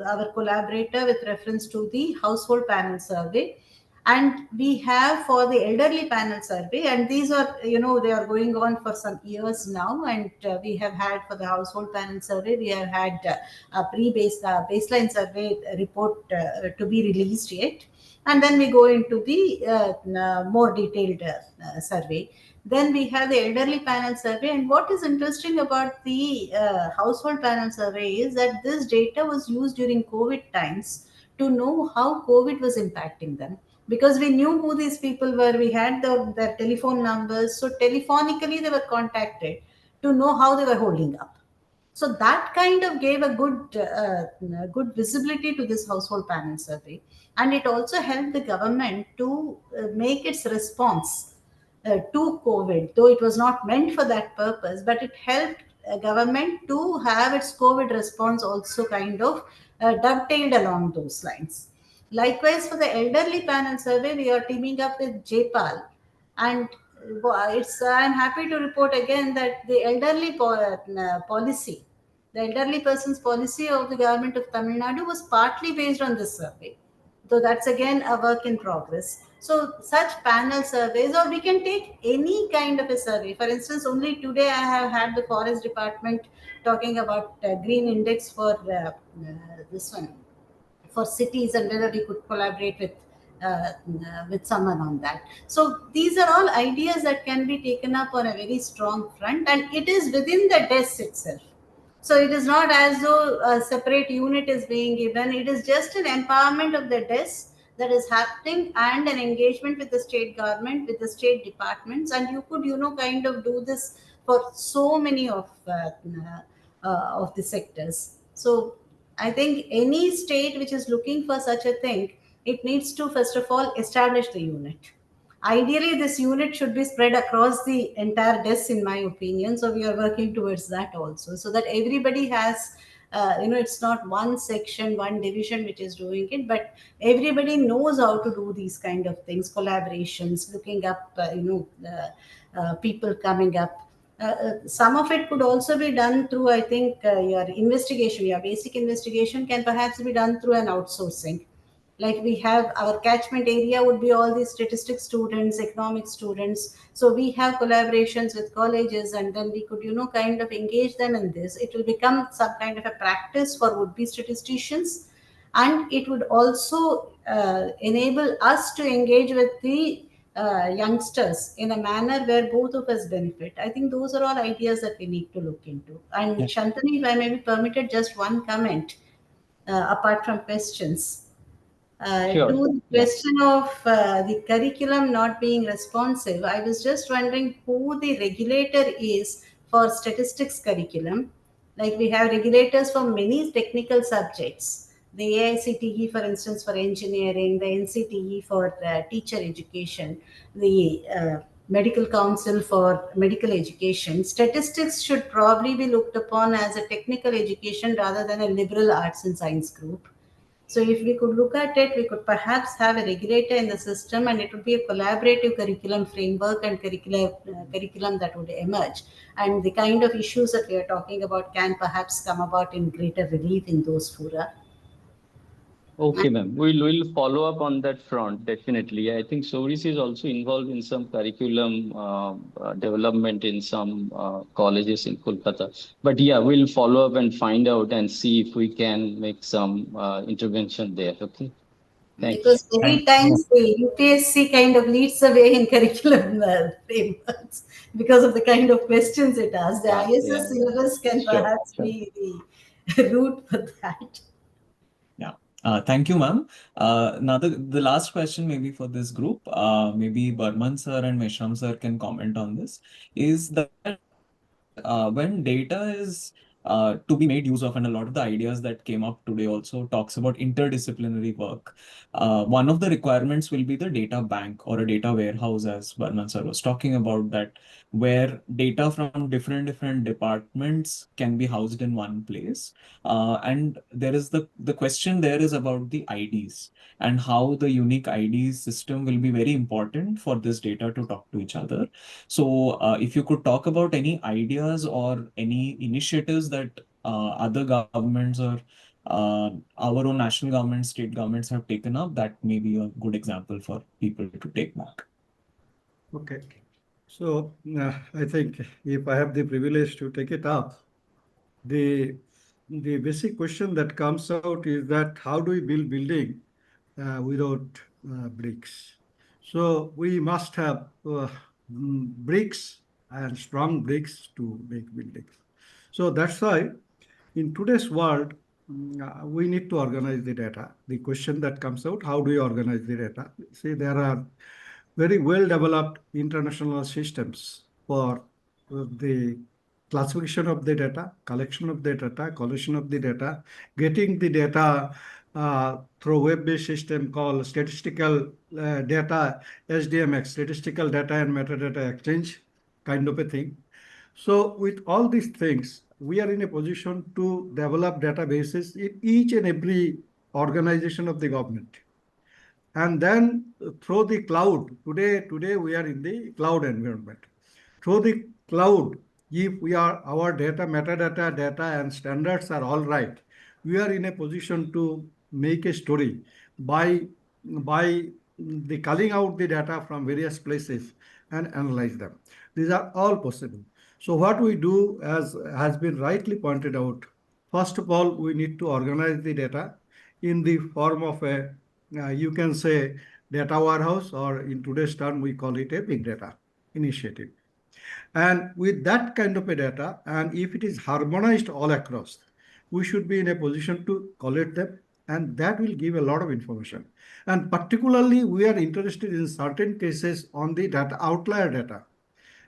our collaborator with reference to the household panel survey. And we have for the elderly panel survey, and these are, they are going on for some years now. And we have had for the household panel survey, we have had a baseline survey report to be released yet. And then we go into the more detailed survey. Then we have the elderly panel survey. And what is interesting about the household panel survey is that this data was used during COVID times to know how COVID was impacting them, because we knew who these people were. We had their telephone numbers. So telephonically they were contacted to know how they were holding up. So that kind of gave a good visibility to this household panel survey. And it also helped the government to make its response to COVID, though it was not meant for that purpose, but it helped government to have its COVID response also kind of dovetailed along those lines. Likewise, for the elderly panel survey, we are teaming up with JPAL, and I'm happy to report again that the policy, the elderly persons policy of the government of Tamil Nadu was partly based on this survey. So that's again a work in progress. So such panel surveys, or we can take any kind of a survey. For instance, only today I have had the forest department talking about green index for this one, for cities, and whether we could collaborate with someone on that. So these are all ideas that can be taken up on a very strong front, and it is within the desk itself. So it is not as though a separate unit is being given. It is just an empowerment of the desk that is happening, and an engagement with the state government, with the state departments, and you could, kind of do this for so many of the sectors. So I think any state which is looking for such a thing, it needs to first of all establish the unit. Ideally, this unit should be spread across the entire desk, in my opinion. So we are working towards that also, so that everybody has, it's not one section, one division which is doing it, but everybody knows how to do these kind of things, collaborations, looking up, people coming up. Some of it could also be done through, I think, your investigation, your basic investigation can perhaps be done through an outsourcing. Like we have our catchment area would be all these statistics students, economic students. So we have collaborations with colleges, and then we could, kind of engage them in this. It will become some kind of a practice for would-be statisticians, and it would also enable us to engage with the youngsters in a manner where both of us benefit. I think those are all ideas that we need to look into. And Yeah. Shantanu, if I may be permitted, just one comment apart from questions. Sure. To the Yeah. question of the curriculum not being responsive, I was just wondering who the regulator is for statistics curriculum. Like we have regulators for many technical subjects. The AICTE, for instance, for engineering, the NCTE for teacher education, the medical council for medical education. Statistics should probably be looked upon as a technical education rather than a liberal arts and science group. So if we could look at it, we could perhaps have a regulator in the system, and it would be a collaborative curriculum framework and curriculum that would emerge. And the kind of issues that we are talking about can perhaps come about in greater relief in those fora. Okay, ma'am. We'll follow up on that front, definitely. I think SORIS is also involved in some curriculum development in some colleges in Kolkata. But yeah, we'll follow up and find out and see if we can make some intervention there. Okay. Thanks. Because many times the UPSC kind of leads the way in curriculum frameworks because of the kind of questions it asks. The ISS syllabus can perhaps be the route for that. Thank you, ma'am. Now the last question maybe for this group, maybe Burman sir and Meshram sir can comment on this, is that when data is to be made use of, and a lot of the ideas that came up today also talks about interdisciplinary work. One of the requirements will be the data bank or a data warehouse, as Burman sir was talking about, that where data from different departments can be housed in one place. And there is the question there is about the IDs and how the unique IDs system will be very important for this data to talk to each other. So if you could talk about any ideas or any initiatives that other governments or our own national governments, state governments have taken up, that may be a good example for people to take back. Okay. So I think if I have the privilege to take it up, the basic question that comes out is that how do we build building without bricks? So we must have bricks and strong bricks to make buildings. So that's why in today's world, we need to organize the data. The question that comes out, how do we organize the data? See, there are very well developed international systems for the classification of the data, collection of the data, collation of the data, getting the data through web-based system called statistical data, SDMX, statistical data and metadata exchange kind of a thing. So with all these things, we are in a position to develop databases in each and every organization of the government. And then through the cloud, today we are in the cloud environment. Through the cloud, if our data, metadata, data and standards are all right, we are in a position to make a story by the culling out the data from various places and analyze them. These are all possible. So what we do, as has been rightly pointed out, first of all, we need to organize the data in the form of a, you can say, data warehouse, or in today's term, we call it a big data initiative. And with that kind of a data, and if it is harmonized all across, we should be in a position to collect them, and that will give a lot of information. And particularly, we are interested in certain cases on the data, outlier data.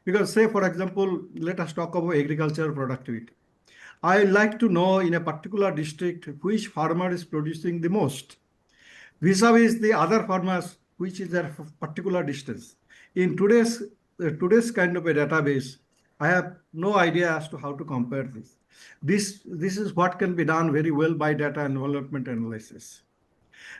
Because say, for example, let us talk about agricultural productivity. I like to know in a particular district which farmer is producing the most vis-a-vis the other farmers, which is their particular distance. In today's kind of a database, I have no idea as to how to compare this. This is what can be done very well by data envelopment analysis.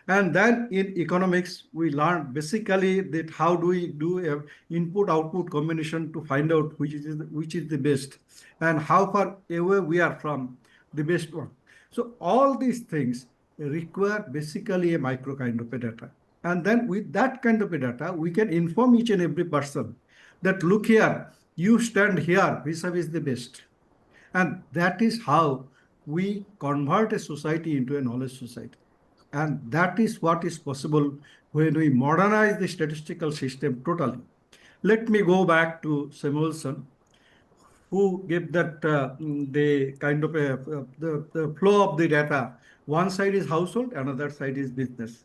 And then in economics, we learn basically that how do we do a input-output combination to find out which is the best, and how far away we are from the best one. So all these things require basically a micro kind of a data. And then with that kind of a data, we can inform each and every person that, look here, you stand here vis-a-vis the best. And that is how we convert a society into a knowledge society. And that is what is possible when we modernize the statistical system totally. Let me go back to Samuelson, who gave that the kind of the flow of the data. One side is household, another side is business.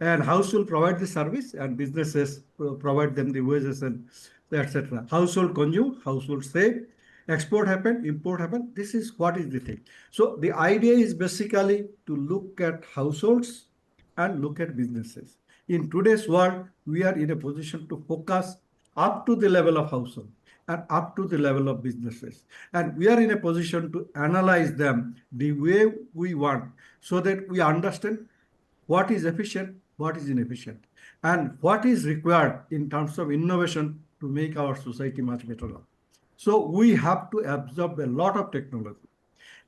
And household provide the service, and businesses provide them the wages and etc. Household consume, household save, export happen, import happen. This is what is the thing. So the idea is basically to look at households and look at businesses. In today's world, we are in a position to focus up to the level of household and up to the level of businesses. And we are in a position to analyze them the way we want, so that we understand what is efficient, what is inefficient, and what is required in terms of innovation to make our society much better. So we have to absorb a lot of technology.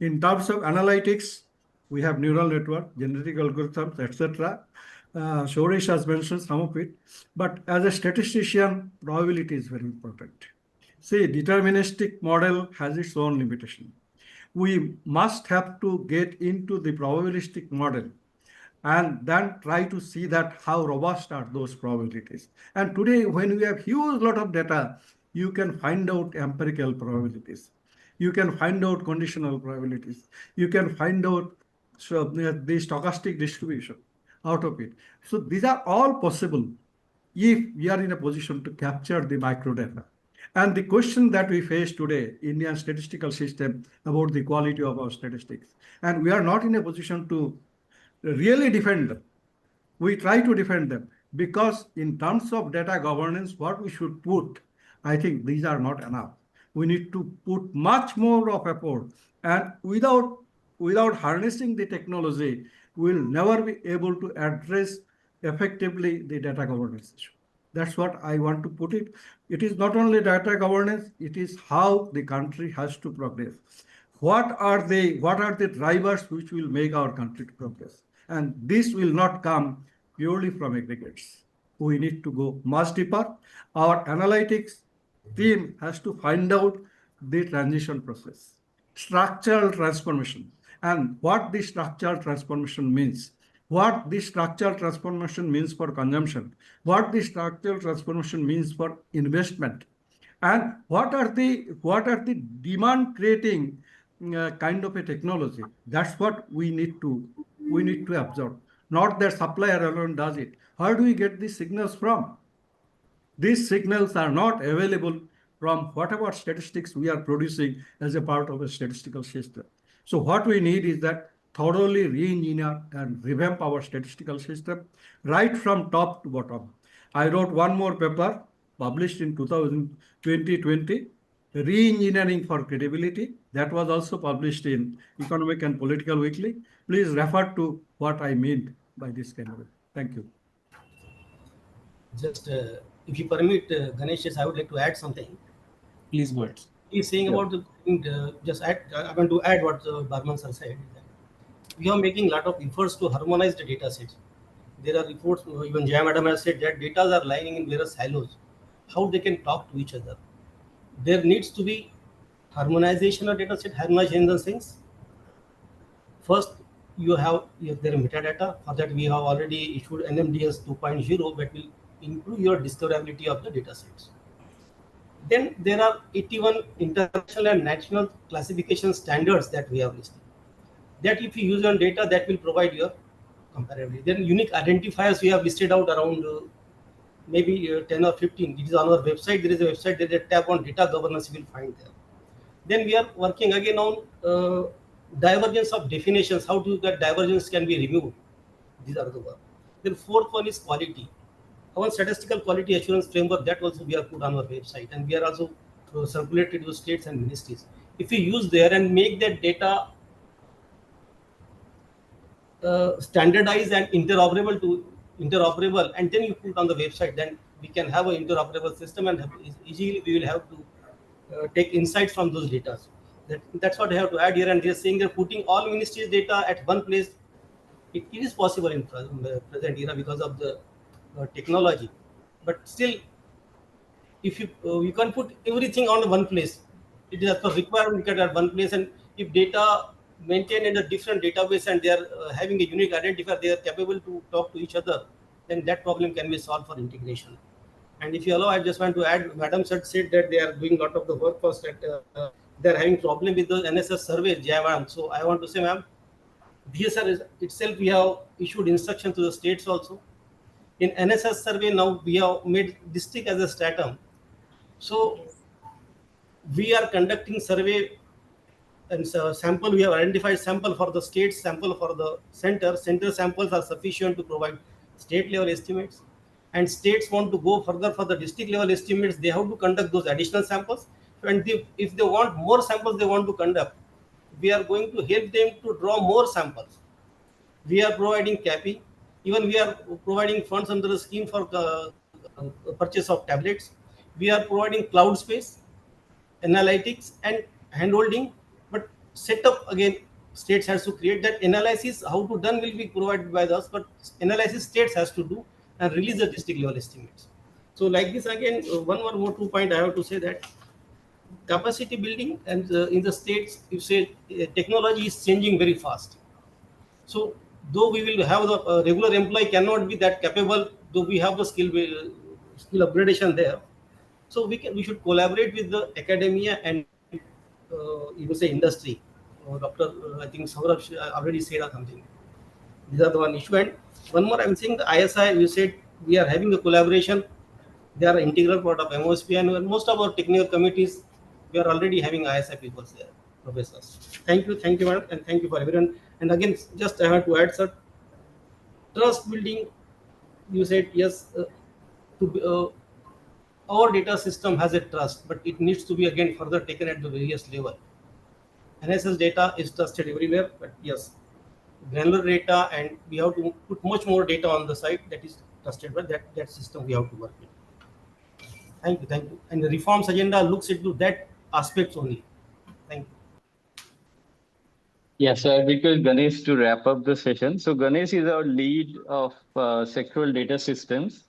In terms of analytics, we have neural network, genetic algorithms, etc. Shoresh has mentioned some of it, but as a statistician, probability is very important. See, deterministic model has its own limitation. We must have to get into the probabilistic model and then try to see that how robust are those probabilities. And today, when we have huge lot of data, you can find out empirical probabilities. You can find out conditional probabilities. You can find out the stochastic distribution out of it. So these are all possible if we are in a position to capture the micro data. And the question that we face today, Indian statistical system, about the quality of our statistics, and we are not in a position to really defend them. We try to defend them because in terms of data governance, what we should put, I think these are not enough. We need to put much more of effort, and without harnessing the technology, we'll never be able to address effectively the data governance issue. That's what I want to put it. It is not only data governance, it is how the country has to progress. What are the drivers which will make our country to progress? And this will not come purely from aggregates. We need to go much deeper. Our analytics team has to find out the transition process, structural transformation, and what the structural transformation means, what the structural transformation means for consumption, what the structural transformation means for investment, and what are the demand creating kind of a technology. That's what we need to absorb. Not that supplier alone does it. How do we get these signals from? These signals are not available from whatever statistics we are producing as a part of a statistical system. So what we need is that thoroughly re-engineer and revamp our statistical system right from top to bottom. I wrote one more paper published in 2020, Re-engineering for Credibility. That was also published in Economic and Political Weekly. Please refer to what I mean by this kind of it. Thank you. Just if you permit, Ganesh, I would like to add something. Please go ahead. He's saying about the I want to add what Barman sir said. We are making a lot of efforts to harmonize the data sets. There are reports, even Jaya Madam has said that data are lying in various silos. How they can talk to each other? There needs to be harmonization of data set. Harmonization in the sense, first you have their metadata. For that we have already issued NMDS 2.0 that will improve your discoverability of the data sets. Then there are 81 international and national classification standards that we have listed. That if you use on data, that will provide your comparability. Then unique identifiers we have listed out around maybe 10 or 15. It is on our website. There is a website, there is a tab on data governance, you will find there. Then we are working again on divergence of definitions. How do that divergence can be removed? These are the work. Then fourth one is quality. Our statistical quality assurance framework, that also we have put on our website, and we are also circulated to states and ministries. If we use there and make that data standardized and interoperable, and then you put on the website, then we can have an interoperable system, and easily we will have to take insights from those data. That's what I have to add here. And they're saying they're putting all ministries' data at one place. It is possible in present era because of the technology, but still, if you can put everything on one place, it is a requirement at one place. And if data maintained in a different database and they are having a unique identifier, they are capable to talk to each other, then that problem can be solved for integration. And if you allow, I just want to add, Madam said that they are doing a lot of the work first, that they are having problem with the NSS survey, Jaya. So I want to say, ma'am, DSR itself, we have issued instruction to the states also. In NSS survey now, we have made district as a stratum. So we are conducting survey, and sample, we have identified sample for the state, sample for the center. Center samples are sufficient to provide state level estimates, and states want to go further for the district level estimates. They have to conduct those additional samples, and if they want more samples they want to conduct, we are going to help them to draw more samples. We are providing capping. Even we are providing funds under the scheme for purchase of tablets. We are providing cloud space, analytics, and handholding. But setup, again, states has to create that analysis. How to done will be provided by us, but analysis states has to do and release the district level estimates. So like this, again, one more 2 point I have to say, that capacity building, and in the states, you say technology is changing very fast. So though we will have the regular employee cannot be that capable, though we have the skill upgradation there. So we should collaborate with the academia and you say industry. Dr. I think Saurabh already said something. These are the one issue. And one more, I'm saying the ISI, you said we are having a collaboration. They are an integral part of MoSPI, and most of our technical committees, we are already having ISI people there, professors. Thank you, madam, and thank you for everyone. And again, just I have to add, sir, trust building. You said yes, our data system has a trust, but it needs to be again further taken at the various level. NSS data is trusted everywhere, but yes, granular data, and we have to put much more data on the site that is trusted, but that system we have to work with. Thank you. And the reforms agenda looks into that aspects only. Thank you. Yeah, so I request Ganesh to wrap up the session. So Ganesh is our lead of sectoral data systems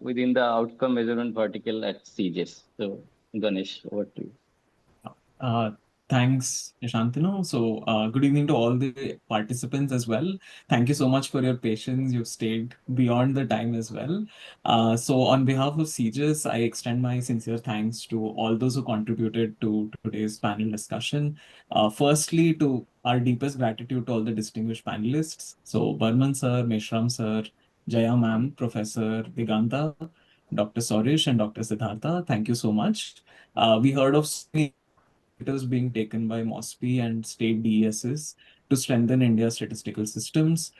within the outcome measurement vertical at CEGIS. So Ganesh, over to you. Thanks, Shantanu. So, good evening to all the participants as well. Thank you so much for your patience. You've stayed beyond the time as well. So, on behalf of CEGIS, I extend my sincere thanks to all those who contributed to today's panel discussion. Firstly, to our deepest gratitude to all the distinguished panelists. So, Barman sir, Meshram sir, Jaya ma'am, Professor Diganta, Dr. Sorish, and Dr. Siddhartha. Thank you so much. We heard of so many being taken by MoSPI and state DESs to strengthen India's statistical systems.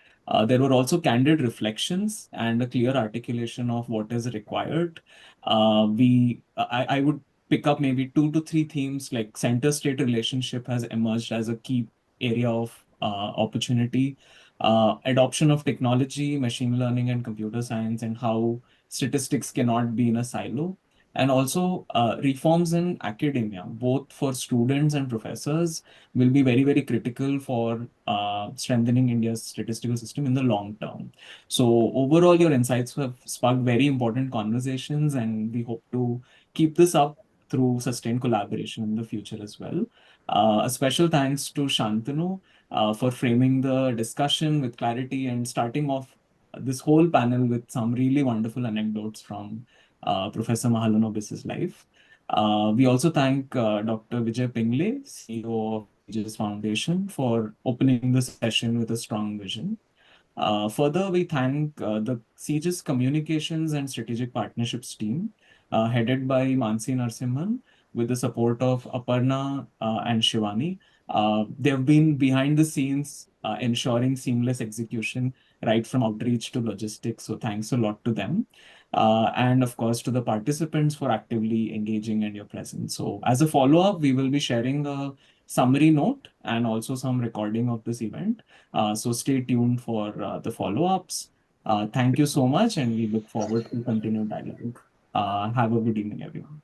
There were also candid reflections and a clear articulation of what is required. I would pick up maybe 2 to 3 themes, like center-state relationship has emerged as a key area of opportunity. Adoption of technology, machine learning, and computer science, and how statistics cannot be in a silo. and also reforms in academia, both for students and professors, will be very, very critical for strengthening India's statistical system in the long term. So overall, your insights have sparked very important conversations, and we hope to keep this up through sustained collaboration in the future as well. A special thanks to Shantanu for framing the discussion with clarity and starting off this whole panel with some really wonderful anecdotes from Professor Mahalanobis's life. We also thank Dr. Vijay Pingle, CEO of CEGIS Foundation, for opening the session with a strong vision. Further, we thank the CEGIS Communications and Strategic Partnerships team, headed by Mansi Narasimhan, with the support of Aparna and Shivani. They have been behind the scenes, ensuring seamless execution, right from outreach to logistics. So thanks a lot to them. And of course, to the participants for actively engaging and your presence. So as a follow-up, we will be sharing a summary note and also some recording of this event. So stay tuned for the follow-ups. Thank you so much, and we look forward to continued dialogue. Have a good evening, everyone.